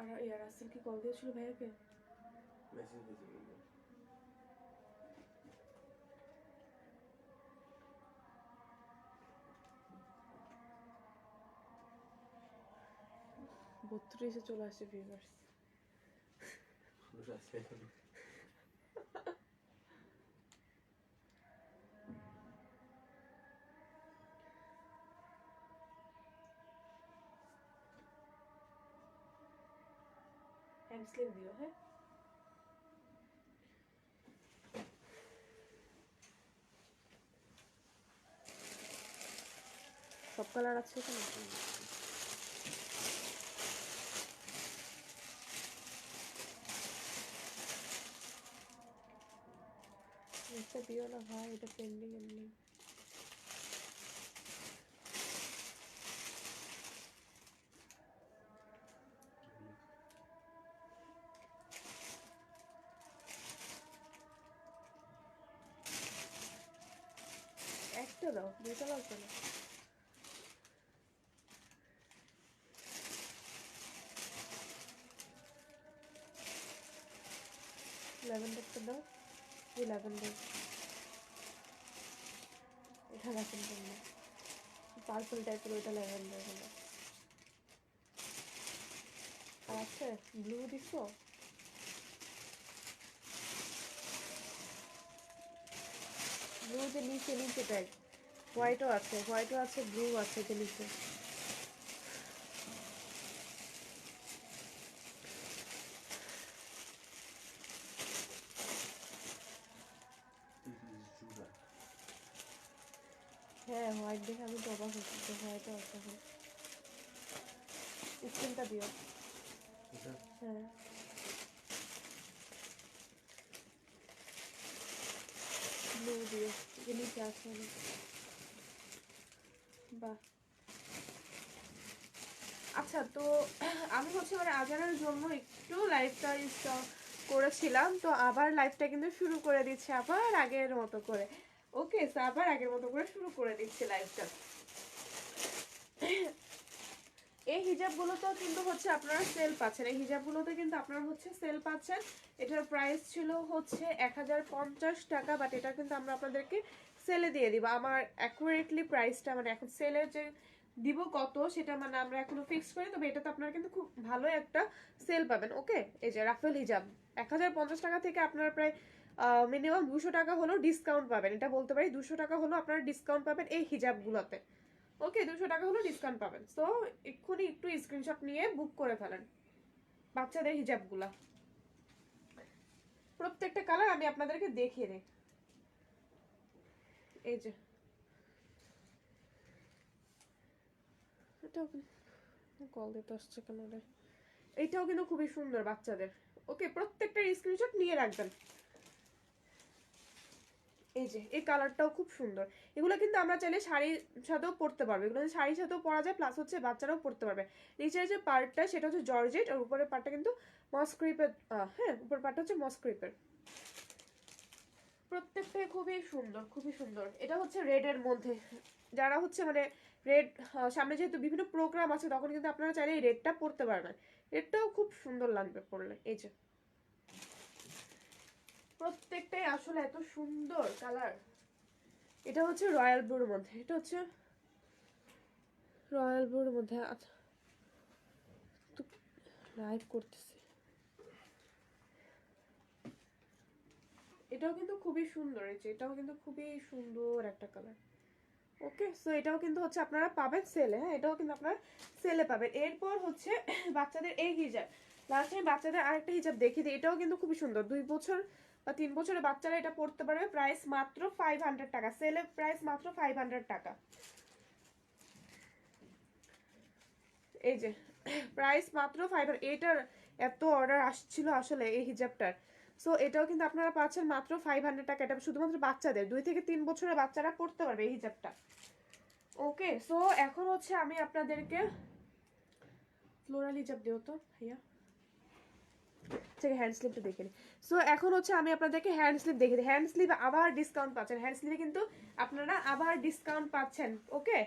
আর ইয়ার রাসেল কি কল দিয়েছিল ভাইয়াকে? মেসেজ দিয়েছিল। 32-এ চলে আসছে ভিউয়ার্স। হ্যান্ডস্লিপ দিও, হ্যাঁ। সব কালার আছে এখানে? এটা দিও না ভাই, এটা পেন্ডিং এমনি। একটা দাও, দুইটা লাগবে না। ল্যাভেন্ডারটা দাও, এই ল্যাভেন্ডার, এটা ল্যাভেন্ডার না, পার্পল টাইপের ওইটা ল্যাভেন্ডার হলো। আর আছে ব্লু দিছো? ব্লু যে নিচে নিচে টাইপ, হোয়াইটও আছে, ব্লু আছে যে নিচে। হ্যাঁ হোয়াইট দেখে আমি তো অবাক হচ্ছি, তো হোয়াইটও আছে। স্ক্রিনটা দিও। এটা হ্যাঁ ব্লু দিও, যে নিচে আছে অনেক। বাহ আচ্ছা, তো আমি হচ্ছে মানে আজানের জন্য একটু লাইভটা করেছিলাম, তো আবার লাইভটা কিন্তু শুরু করে দিচ্ছি আবার আগের মতো করে। ওকে, তো আবার আগের মতো করে শুরু করে দিচ্ছি লাইভটা। এই হিজাবগুলোতেও কিন্তু হচ্ছে আপনারা সেল পাচ্ছেন, এই হিজাবগুলোতে কিন্তু আপনারা হচ্ছে সেল পাচ্ছেন। এটার প্রাইস ছিল হচ্ছে 1050 টাকা, বাট এটা কিন্তু আমরা আপনাদেরকে সেলে দিয়ে দিব। আমার অ্যাকুরেটলি প্রাইসটা মানে এখন সেলের যে দিব কত সেটা মানে আমরা এখনো ফিক্স করি, তবে এটাতে আপনারা কিন্তু খুব ভালো একটা সেল পাবেন। ওকে, এই যে রাফেল হিজাব 1050 টাকা থেকে আপনারা প্রায় মিনিমাম 200 টাকা হলো ডিসকাউন্ট পাবেন, এটা বলতে পারি 200 টাকা হলো আপনারা ডিসকাউন্ট পাবেন এই হিজাবগুলোতে। ওকে, 200 টাকা হলো ডিসকাউন্ট পাবেন। সো এক্ষুনি একটু স্ক্রিনশট নিয়ে বুক করে ফেলেন বাচ্চাদের হিজাবগুলা। প্রত্যেকটা কালার আমি আপনাদেরকে দেখিয়ে দিই। এই যে এটাও কল দিতে আসছে কেন রে, এইটাও কিন্তু খুবই সুন্দর বাচ্চাদের। ওকে, প্রত্যেকটা স্ক্রিনশট নিয়ে রাখবেন। এই যে এই কালারটাও খুব সুন্দর। এগুলো কিন্তু আমরা চাইলে শাড়ির সাথেও পরতে পারবো, এগুলো শাড়ির সাথেও পরা যায়, প্লাস হচ্ছে বাচ্চারাও পরতে পারবে। নিচের যে পার্টটা সেটা হচ্ছে জর্জেট, আর উপরের পার্টটা কিন্তু মস্ক্রিপের। হ্যাঁ, উপরের পার্টটা হচ্ছে মস্ক্রিপের। প্রত্যেকটাই খুবই সুন্দর, খুবই সুন্দর। এটা হচ্ছে রেডের মধ্যে, যারা হচ্ছে মানে রেড, সামনে যেহেতু বিভিন্ন প্রোগ্রাম আছে তখন কিন্তু আপনারা চাইলে এই রেডটা পরতে পারবেন। রেডটাও খুব সুন্দর লাগবে পরলে। এই যে প্রত্যেকটাই আসলে এত সুন্দর কালার। এটা হচ্ছে রয়্যাল ব্লুর মধ্যে, এটা হচ্ছে রয়্যাল ব্লুর মধ্যে। আচ্ছা, তো লাইভ করতেছি। এটাও কিন্তু খুবই সুন্দর, এই যে এটাও কিন্তু খুবই সুন্দর একটা কালার। ওকে, সো এটাও কিন্তু হচ্ছে আপনারা পাবেন সেলে। হ্যাঁ, এটাও কিন্তু আপনারা সেলে পাবেন। এরপর হচ্ছে বাচ্চাদের এই হিজাব, লাস্ট টাইম বাচ্চাদের আরেকটা হিজাব দেখিয়ে দিই। এটাও কিন্তু খুবই সুন্দর, 2 বছর বা 3 বছরের বাচ্চারা এটা পড়তে পারবে। প্রাইস মাত্র 500 টাকা, সেলের প্রাইস মাত্র 500 টাকা। এই যে প্রাইস মাত্র 500। এটার এত অর্ডার আসছিল আসলে এই হিজাবটার। সো এটাও কিন্তু আপনারা পাচ্ছেন মাত্র 500 টাকা। এটা শুধুমাত্র বাচ্চাদের, 2 থেকে 3 বছরের বাচ্চারা পড়তে পারবে এই হিজাবটা। ওকে, সো এখন হচ্ছে আমি আপনাদেরকে ফ্লোরাল হিজাব দিও তো ভাইয়া, ঠিক হ্যান্ড স্লিপটা দেখে নিই। সো এখন হচ্ছে আমি আপনাদেরকে হ্যান্ড স্লিপ দেখে দিই। হ্যান্ড স্লিপ আবার ডিসকাউন্ট পাচ্ছেন, হ্যান্ড স্লিপে কিন্তু আপনারা আবার ডিসকাউন্ট পাচ্ছেন। ওকে,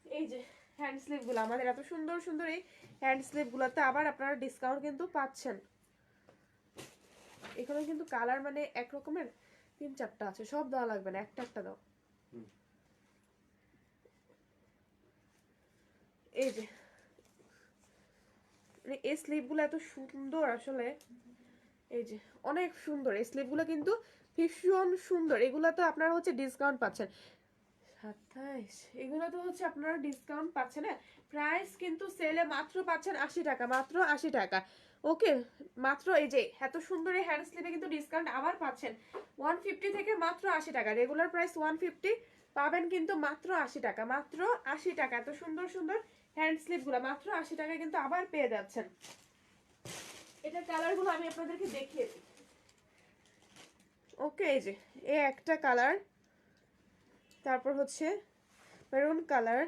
এই যে হ্যান্ড স্লিপগুলো আমাদের এত সুন্দর সুন্দর, এই হ্যান্ড স্লিপগুলোতে আবার আপনারা ডিসকাউন্ট কিন্তু পাচ্ছেন। এখানে কিন্তু কালার মানে এক রকমের 3-4টা আছে, সব দেওয়া লাগবে না, একটা একটা দাও। এই যে মানে এই স্লিপগুলো এত সুন্দর আসলে, এই যে অনেক সুন্দর এই স্লিপগুলো, কিন্তু ভীষণ সুন্দর। এগুলো তো আপনারা হচ্ছে ডিসকাউন্ট পাচ্ছেন 27, এগুলো তো হচ্ছে আপনারা ডিসকাউন্ট পাচ্ছেন। হ্যাঁ, প্রাইস কিন্তু সেলে মাত্র পাচ্ছেন 80 টাকা, মাত্র 80 টাকা। ওকে, মাত্র এই যে এত সুন্দর এই হ্যান্ড স্লিপে কিন্তু ডিসকাউন্ট আবার পাচ্ছেন 150 থেকে মাত্র 80 টাকা। রেগুলার প্রাইস 150, পাবেন কিন্তু মাত্র 80 টাকা, মাত্র 80 টাকা। এত সুন্দর সুন্দর হ্যান্ড স্লিপগুলো মাত্র 80 টাকায় কিন্তু আবার পেয়ে যাচ্ছেন। এটার কালারগুলো আমি আপনাদেরকে দেখিয়ে দিই। ওকে, এই যে এই একটা কালার, তারপর হচ্ছে মেরুন কালার।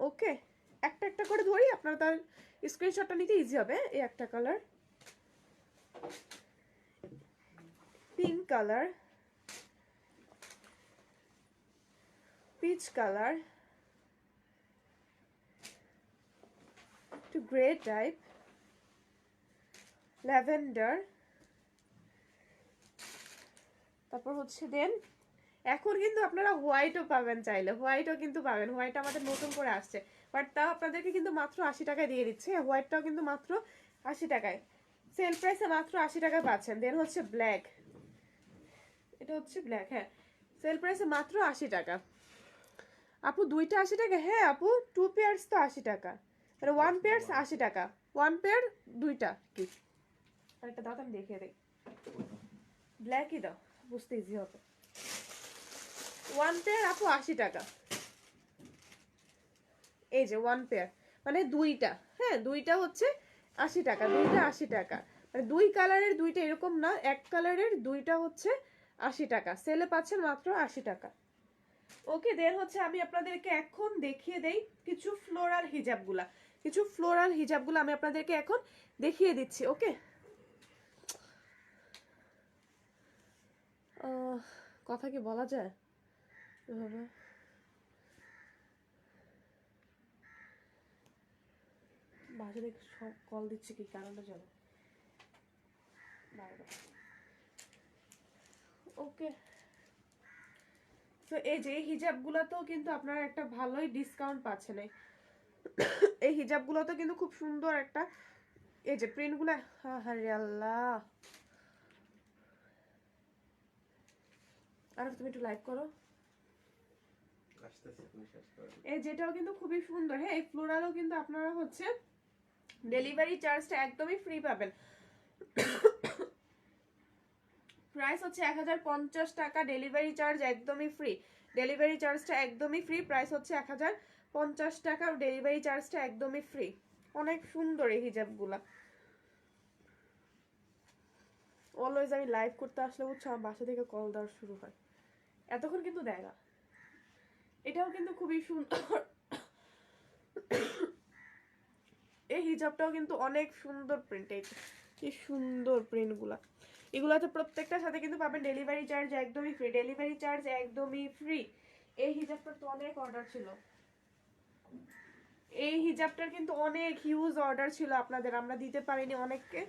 ওকে, একটা একটা করে ধরি, আপনারা তার স্ক্রিনশটটা নিতে ইজি হবে। এই একটা colour, pink colour, peach colour, একটু গ্রে টাইপ, ল্যাভেন্ডার, তারপর হচ্ছে দেন এখন কিন্তু আপনারা হোয়াইটও পাবেন, চাইলে হোয়াইটও কিন্তু পাবেন। হোয়াইট আমাদের নতুন করে আসছে, বাট তাও আপনাদেরকে কিন্তু মাত্র 80 টাকায় দিয়ে দিচ্ছে। হোয়াইটটাও কিন্তু মাত্র 80 টাকায়, সেল প্রাইসে মাত্র 80 টাকায় পাচ্ছেন। দেন হচ্ছে ব্ল্যাক, এটা হচ্ছে ব্ল্যাক। হ্যাঁ, সেল প্রাইসে মাত্র 80 টাকা। আপু দুইটা 80 টাকা? হ্যাঁ আপু, 2 পেয়ার্স তো 80 টাকা, মানে 1 পেয়ার্স 80 টাকা, 1 পেয়ার দুইটা। কি আরেকটা দাও তো আমি দেখিয়ে দিই। ব্ল্যাকই দাও, বুঝতে ইজি হবে। 1 পেয়ার আপু 80 টাকা। এই যে 1 পেয়ার মানে দুইটা, হ্যাঁ দুইটা হচ্ছে 80 টাকা, দুইটা 80 টাকা, মানে দুই কালারের দুইটা এরকম না, এক কালারের দুইটা হচ্ছে 80 টাকা, সেলে পাচ্ছেন মাত্র 80 টাকা। ওকে, দেন হচ্ছে আমি আপনাদেরকে এখন দেখিয়ে দেই কিছু ফ্লোরাল হিজাবগুলা, কিছু ফ্লোরাল হিজাবগুলো আমি আপনাদেরকে এখন দেখিয়ে দিচ্ছি। ওকে, কথা কি বলা যায় এভাবে? বাসা থেকে সব কল দিচ্ছে, কি কারণে জানো বারবার। ওকে, তো এই যে এই হিজাবগুলোতেও কিন্তু আপনারা একটা ভালোই ডিসকাউন্ট পাচ্ছেন। এই হিজাবগুলোতে কিন্তু খুব সুন্দর একটা, এই যে প্রিন্টগুলো, আরে আল্লাহ, আর তুমি একটু লাইভ করো। আসতেছে, তুমি শেষ করো। এই যেটাও কিন্তু খুবই সুন্দর, হ্যাঁ এই ফ্লোরালও কিন্তু আপনারা হচ্ছে ডেলিভারি চার্জটা একদমই ফ্রি পাবেন। প্রাইস হচ্ছে 1050 টাকা, ডেলিভারি চার্জ একদমই ফ্রি, ডেলিভারি চার্জটা একদমই ফ্রি, প্রাইস হচ্ছে 1050 টাকা, ডেলিভারি চার্জটা একদমই ফ্রি। অনেক সুন্দর এই হিজাবগুলা। অলওয়েজ আমি লাইভ করতে আসলে বুঝছো আমার বাসা থেকে কল দেওয়া শুরু হয়, এতক্ষণ কিন্তু দেয় না। এটাও কিন্তু খুবই সুন্দর, এই হিজাবটাও কিন্তু অনেক সুন্দর প্রিন্ট, এই কি সুন্দর প্রিন্টগুলা। এগুলাতে প্রত্যেকটার সাথে কিন্তু পাবেন ডেলিভারি চার্জ একদমই ফ্রি, ডেলিভারি চার্জ একদমই ফ্রি। এই হিজাবটার তো অনেক অর্ডার ছিল, এই হিজাবটার কিন্তু অনেক হিউজ অর্ডার ছিল আপনাদের, আমরা দিতে পারিনি অনেককে।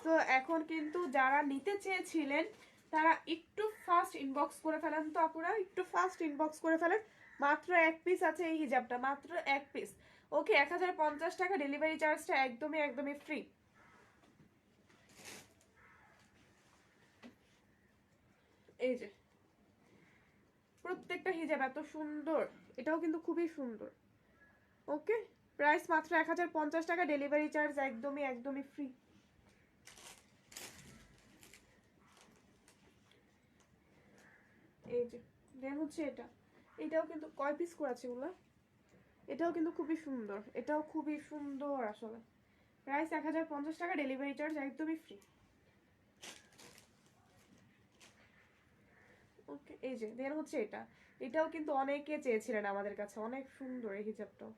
তো এখন কিন্তু যারা নিতে চেয়েছিলেন তারা একটু ফাস্ট ইনবক্স করে ফেলেন, তো আপুরা একটু ফাস্ট ইনবক্স করে ফেলেন। মাত্র এক পিস আছে এই হিজাবটা, মাত্র এক পিস। ওকে, 1050 টাকা, ডেলিভারি চার্জটা একদমই একদমই ফ্রি। এই যে প্রত্যেকটা হিজাব এত সুন্দর, এটাও কিন্তু খুবই সুন্দর। ওকে, প্রাইস মাত্র 1050 টাকা, ডেলিভারি চার্জ একদমই একদমই ফ্রি। এই যে দেন হচ্ছে এটা, এটাও কিন্তু কয় পিস করেছে ওগুলা, এটাও কিন্তু খুবই সুন্দর, এটাও খুবই সুন্দর আসলে। প্রাইস 1050 টাকা, ডেলিভারি চার্জ একদমই ফ্রি। ওকে, এই যে দেন হচ্ছে এটা, এটাও কিন্তু অনেকে চেয়েছিলেন আমাদের কাছে, অনেক সুন্দর এই হিজাবটাও,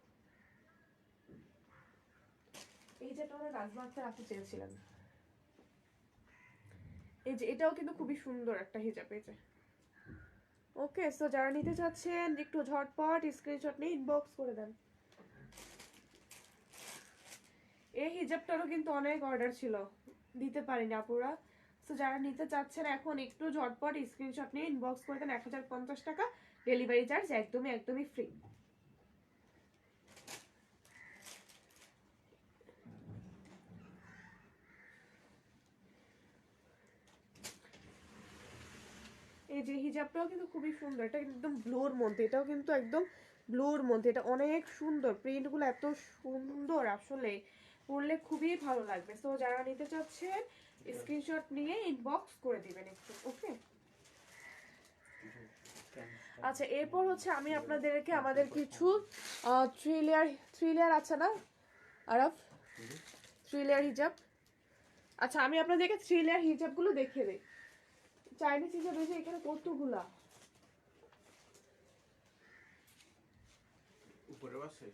এই হিজাবটা আমরা রাজমার্কে রাখতে চেয়েছিলেন। এই যে এটাও কিন্তু খুবই সুন্দর একটা হিজাব, এই যে। ওকে, সো যারা নিতে চাচ্ছেন একটু ঝটপট স্ক্রিনশট নিয়ে ইনবক্স করে দেন। এই হিজাবটারও কিন্তু অনেক অর্ডার ছিল, দিতে পারিনি আপুরা। সো যারা নিতে চাচ্ছেন এখন একটু ঝটপট স্ক্রিনশট নিয়ে ইনবক্স করে দেন, 1050 টাকা, ডেলিভারি চার্জ একদমই একদমই ফ্রি। এই যে হিজাবটাও কিন্তু খুবই সুন্দর, এটা একদম ব্লুর মধ্যে, এটাও কিন্তু একদম ব্লুর মধ্যে, এটা অনেক সুন্দর, প্রিন্টগুলো এত সুন্দর আসলে, পরলে খুবই ভালো লাগবে। সো যারা নিতে চাচ্ছেন স্ক্রিনশট নিয়ে ইনবক্স করে দিবেন একটু। ওকে, আচ্ছা এরপর হচ্ছে আমি আপনাদেরকে আমাদের কিছু থ্রি লেয়ার আছে না আরব, থ্রি লেয়ার হিজাব, আচ্ছা আমি আপনাদেরকে থ্রি লেয়ার হিজাবগুলো দেখিয়ে দিই। চাইনিজ হিজাব এই যে এখানে কতগুলা, উপরে আছে।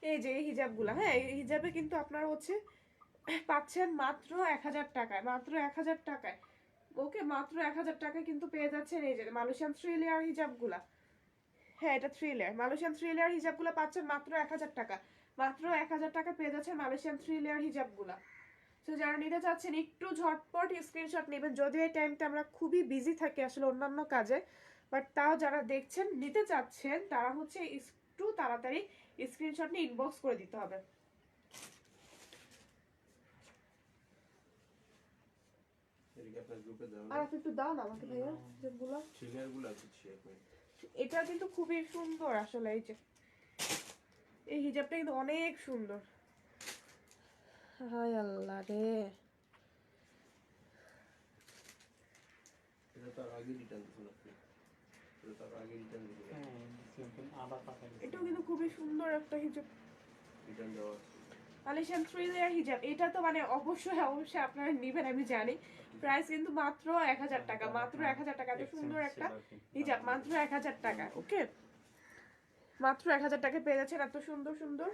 এই যে এই হিজাবগুলা, হ্যাঁ এই হিজাবে কিন্তু আপনারা হচ্ছে পাচ্ছেন মাত্র 1000 টাকায়, মাত্র 1000 টাকায়। ওকে, মাত্র 1000 টাকায় কিন্তু পেয়ে যাচ্ছেন এই যে মালয়েশিয়ান থ্রি লেয়ার হিজাবগুলা। হ্যাঁ এটা three layer, Malaysian three layer হিজাবগুলো পাচ্ছেন মাত্র 1000 টাকা, মাত্র 1000 টাকা পেয়ে যাচ্ছেন মালয়েশিয়ান থ্রি লেয়ার হিজাবগুলা। তো যারা নিতে চাচ্ছেন একটু ঝটপট স্ক্রিনশট নেবেন, যদিও এই টাইমটা আমরা খুবই বিজি থাকি আসলে অন্যান্য কাজে, বাট তাও যারা দেখছেন নিতে চাচ্ছেন তারা হচ্ছে একটু তাড়াতাড়ি স্ক্রিনশট নিয়ে ইনবক্স করে দিতে হবে। এদিকে আপনার গ্রুপে দাও আর আপনি একটু দাও না আমাকে ভাইয়া হিজাবগুলো, ট্রিগারগুলো দিচ্ছি এখন। এটা কিন্তু খুবই সুন্দর আসলে, এই যে এই হিজাবটা কিন্তু অনেক সুন্দর। হায় আল্লাহ রে, এটা তো আগে রিটার্ন দিছিল আপনি, এটা তো আগে রিটার্ন দিছিল। এটাও কিন্তু খুবই সুন্দর একটা হিজাব। রিটার্ন দেওয়া আছে। মালয়েশিয়ান 3 লেয়ার হিজাব, এটা তো মানে অবশ্যই অবশ্যই আপনারা নেবেন আমি জানি। প্রাইস কিন্তু মাত্র 1000 টাকা, মাত্র 1000 টাকা। এত সুন্দর একটা হিজাব মাত্র 1000 টাকা। ওকে, মাত্র 1000 টাকা পেয়ে যাচ্ছেন এত সুন্দর সুন্দর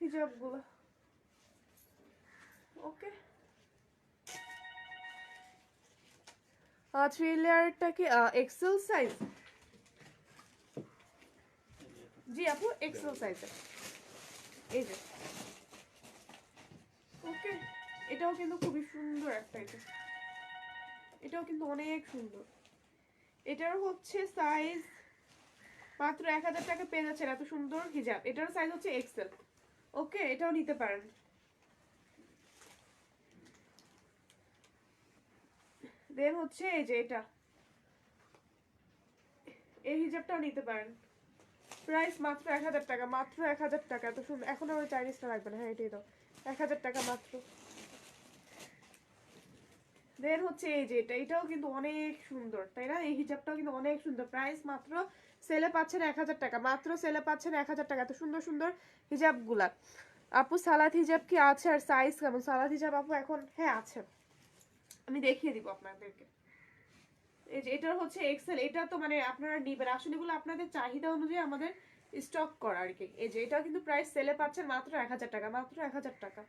হিজাবগুলো। ওকে, 3 লেয়ারটা কি এক্সেল সাইজ? জি আপু, এক্সেল সাইজের এই যে। ওকে, এটাও কিন্তু খুবই সুন্দর একটা, এটাও কিন্তু অনেক সুন্দর। এটার হচ্ছে সাইজ মাত্র 1000 টাকা পেয়ে যাচ্ছেন এত সুন্দর হিজাব। এটার সাইজ হচ্ছে এক্সেল। ওকে, এটাও নিতে পারেন। দেন হচ্ছে এই যে এটা, এই হিজাবটাও নিতে পারেন। প্রাইস মাত্র 1000 টাকা, মাত্র 1000 টাকা। এত সুন্দর। এখন আমার চাইনিজটা লাগবে না, হ্যাঁ এটাই দাও। 1000 টাকা মাত্র। দেন হচ্ছে এই যে এটা, এটাও কিন্তু অনেক সুন্দর তাই না? এই হিজাবটাও কিন্তু অনেক সুন্দর। প্রাইস মাত্র সেলে পাচ্ছেন 1000 টাকা, মাত্র সেলে পাচ্ছেন 1000 টাকা। এত সুন্দর সুন্দর হিজাবগুলা। আপু সালাদ হিজাব কি আছে আর সাইজ কেমন? সালাদ হিজাব আপু এখন হ্যাঁ আছে, আমি দেখিয়ে দিব আপনাদেরকে। এই যে এটার হচ্ছে এক্সেল। এটা তো মানে আপনারা নিবেন আসলে, এগুলো আপনাদের চাহিদা অনুযায়ী আমাদের স্টক করা আর কি। এই যে এটা কিন্তু প্রাইস সেলে পাচ্ছেন মাত্র 1000 টাকা, মাত্র 1000 টাকা।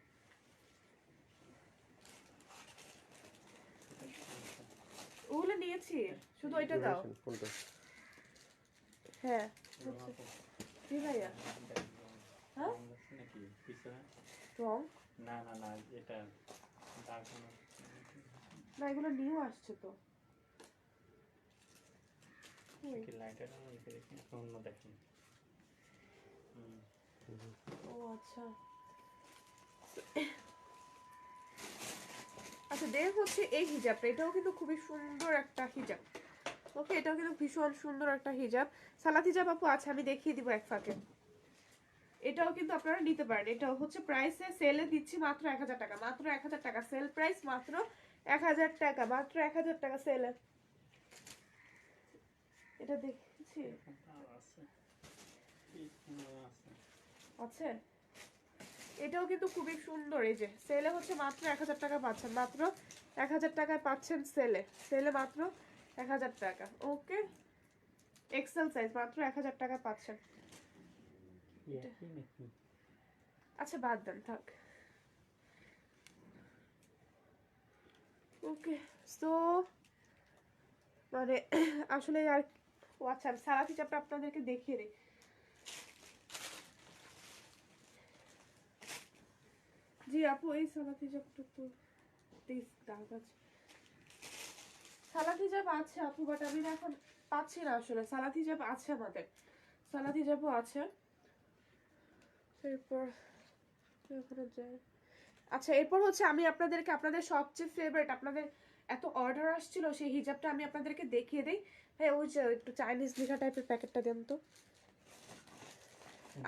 ওগুলো নিয়েছি, শুধু ওইটা দাও। হ্যাঁ জি ভাইয়া। হ্যাঁ রং না না না, এটা না, এগুলো নিউ আসছে তো। লাইটার দেখি অন্য দেখেন। ও আচ্ছা আচ্ছা। দেখ হচ্ছে এই হিজাবটা, এটাও কিন্তু খুবই সুন্দর একটা হিজাব। ওকে, এটাও কিন্তু ভীষণ সুন্দর একটা হিজাব। সালাদ হিজাব আপু আছে, আমি দেখিয়ে দিব এক ফাঁকে। এটাও কিন্তু আপনারা নিতে পারেন। এটাও হচ্ছে প্রাইসে সেলে দিচ্ছি মাত্র 1000 টাকা, মাত্র 1000 টাকা। সেল প্রাইস মাত্র 1000 টাকা, মাত্র 1000 টাকা সেলে। এটা দেখছি আছে। এটাও কিন্তু খুবই সুন্দর। এই যে সেলে হচ্ছে মাত্র 1000 টাকা পাচ্ছেন, মাত্র 1000 টাকায় পাচ্ছেন সেলে। সেলে মাত্র 1000 টাকা। ওকে, এক্সেল সাইজ মাত্র 1000 টাকা পাচ্ছেন। আচ্ছা বাদ দেন, থাক। ওকে, সো মানে আসলে আর ও আচ্ছা, আমি সালাদ হিসাবটা আপনাদেরকে দেখিয়ে দিই। জি আপু, এই সালাদ হিসাবটা তো দাগ আছে। সালাদ হিসাব আছে আপু, বাট আমি না এখন পাচ্ছি না আসলে। সালাদ হিসাব আছে আমাদের, সালাদ হিসাবও আছে। এরপর ওখানে যাই। আচ্ছা, এরপর হচ্ছে আমি আপনাদেরকে আপনাদের সবচেয়ে ফেভারিট, আপনাদের এত অর্ডার আসছিল সেই হিজাবটা আমি আপনাদেরকে দেখিয়ে দিই। হ্যাঁ, ওই যে একটু চাইনিজ লেখা টাইপের প্যাকেটটা দেন তো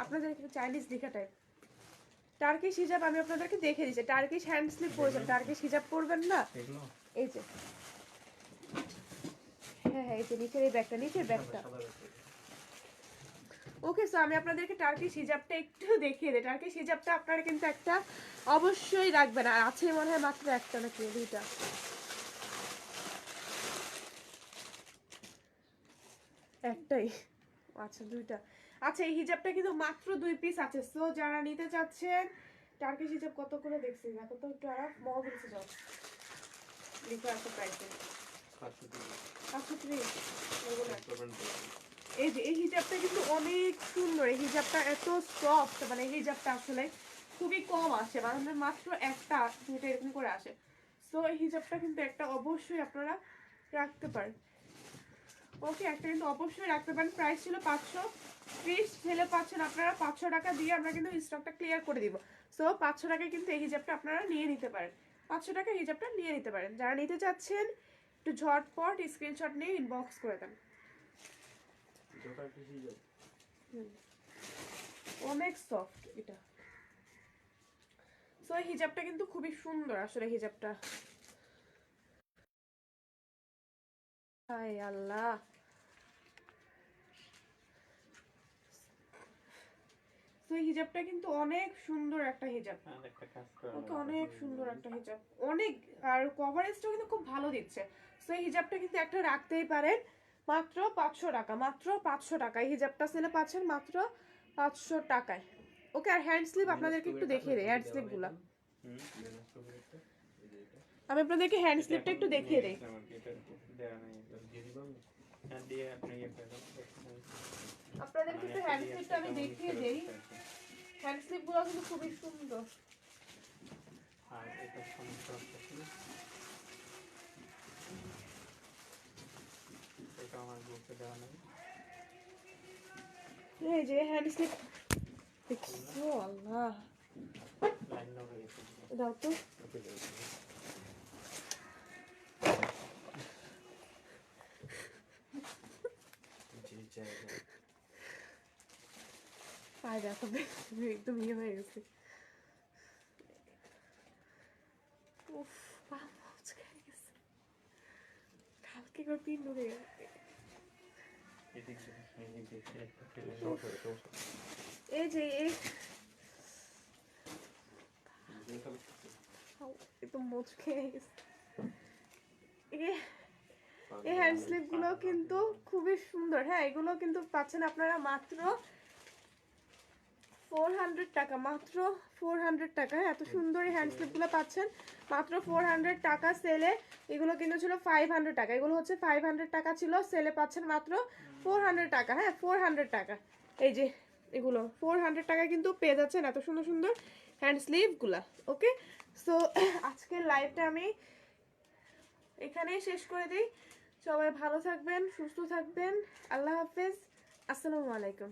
আপনাদের, একটু চাইনিজ লেখা টাইপ। টার্কিশ হিজাব আমি আপনাদেরকে দেখে দিচ্ছি। টার্কিশ হ্যান্ড স্লিপ পরেছেন, টার্কিশ হিজাব পরবেন না। এই যে হ্যাঁ হ্যাঁ, এই যে নিচের এই ব্যাগটা, নিচের ব্যাগটা। ওকে, সো আমি আপনাদেরকে টার্কিশ হিজাবটা একটু দেখিয়ে দিই। টার্কিশ হিজাবটা আপনারা কিন্তু একটা অবশ্যই রাখবেন। আর আছে মনে হয় মাত্র একটা নাকি দুইটা, একটাই। আচ্ছা দুইটা। আচ্ছা, এই হিজাবটা কিন্তু মাত্র 2 পিস আছে। সো যারা নিতে চাচ্ছেন, টার্কিশ হিজাব কত করে দেখছি দেখো তো একটু। আর মল দিতে যাও, লিখে আছে প্রাইসে 530। এই যে এই হিজাবটা কিন্তু অনেক সুন্দর। এই হিজাবটা এত সফট, মানে এই হিজাবটা আসলে খুবই কম আসে, মানে মাত্র একটা দুটো এরকম করে আসে। সো এই হিজাবটা কিন্তু একটা অবশ্যই আপনারা রাখতে পারেন। ওকে, একটা কিন্তু অবশ্যই রাখতে পারেন। প্রাইস ছিল 530, ছেলে পাচ্ছেন আপনারা 500 টাকা দিয়ে। আমরা কিন্তু স্টকটা ক্লিয়ার করে দিব। সো 500 টাকায় কিন্তু এই হিজাবটা আপনারা নিয়ে নিতে পারেন। 500 টাকা হিজাবটা নিয়ে নিতে পারেন। যারা নিতে চাচ্ছেন একটু ঝটপট স্ক্রিনশট নিয়ে ইনবক্স করে দেন। অনেক সফট এটা। সো এই হিজাবটা কিন্তু খুবই সুন্দর আসলে হিজাবটা। হায় আল্লাহ। তো এই হিজাবটা কিন্তু অনেক সুন্দর একটা হিজাব, আর একটা কাজ করা ওকে অনেক সুন্দর একটা হিজাব, অনেক, আর কভারেজটাও কিন্তু খুব ভালো দিচ্ছে। তো এই হিজাবটা কিন্তু একটা রাখতেই পারেন, মাত্র 500 টাকা, মাত্র 500 টাকা। এই হিজাবটা সেলে পাচ্ছেন মাত্র 500 টাকায়। ওকে, আর হ্যান্ড স্লিভ আপনাদেরকে একটু দেখিয়ে দেই, হ্যান্ড স্লিভ গুলা হুম আমি আপনাদেরকে হ্যান্ড স্লিভটা একটু দেখিয়ে দেই। এটা দেওয়া নেই হ্যাঁ দিয়ে আপনি ইয়ে করে দেন আপনাদেরকে একটু হ্যান্ড স্লিভটা আমি দেখিয়ে দেই, হ্যান্ড স্লিভ গুলো কিন্তু খুবই সুন্দর। আর এটা সমস্যা হচ্ছে কি এটা আমার গ্রুপে দেওয়া নেই এই যে হ্যান্ড স্লিভ দেখছো, আল্লাহ লাইন না হয়ে গেছে দাও তো। জি জায়গা পায়ে দেখো একদম ইয়ে হয়ে গেছে। উফ, পা মুচকে গেছে, কালকে করে পিন ঢুকে গেছে। এদিক দিয়ে একটা ফেলে এই যে একদম মুচকে গেছে। এই হ্যান্ড স্লিভ গুলো কিন্তু খুবই সুন্দর। হ্যাঁ, এগুলো কিন্তু পাচ্ছেন আপনারা মাত্র 400 টাকা, মাত্র 400 টাকা। হ্যাঁ, এত সুন্দর এই হ্যান্ড স্লিভ গুলো পাচ্ছেন মাত্র 400 টাকা সেলে। এগুলো কিন্তু ছিল 500 টাকা, এগুলো হচ্ছে 500 টাকা ছিল, সেলে পাচ্ছেন মাত্র 400 টাকা। হ্যাঁ, 400 টাকা। এই যে এগুলো 400 টাকা কিন্তু পেয়ে যাচ্ছেন এত সুন্দর সুন্দর হ্যান্ড স্লিভ গুলা। ওকে, সো আজকের লাইভটা আমি এখানেই শেষ করে দিই। সবাই ভালো থাকবেন, সুস্থ থাকবেন, আল্লাহ হাফেজ, আসসালামু আলাইকুম।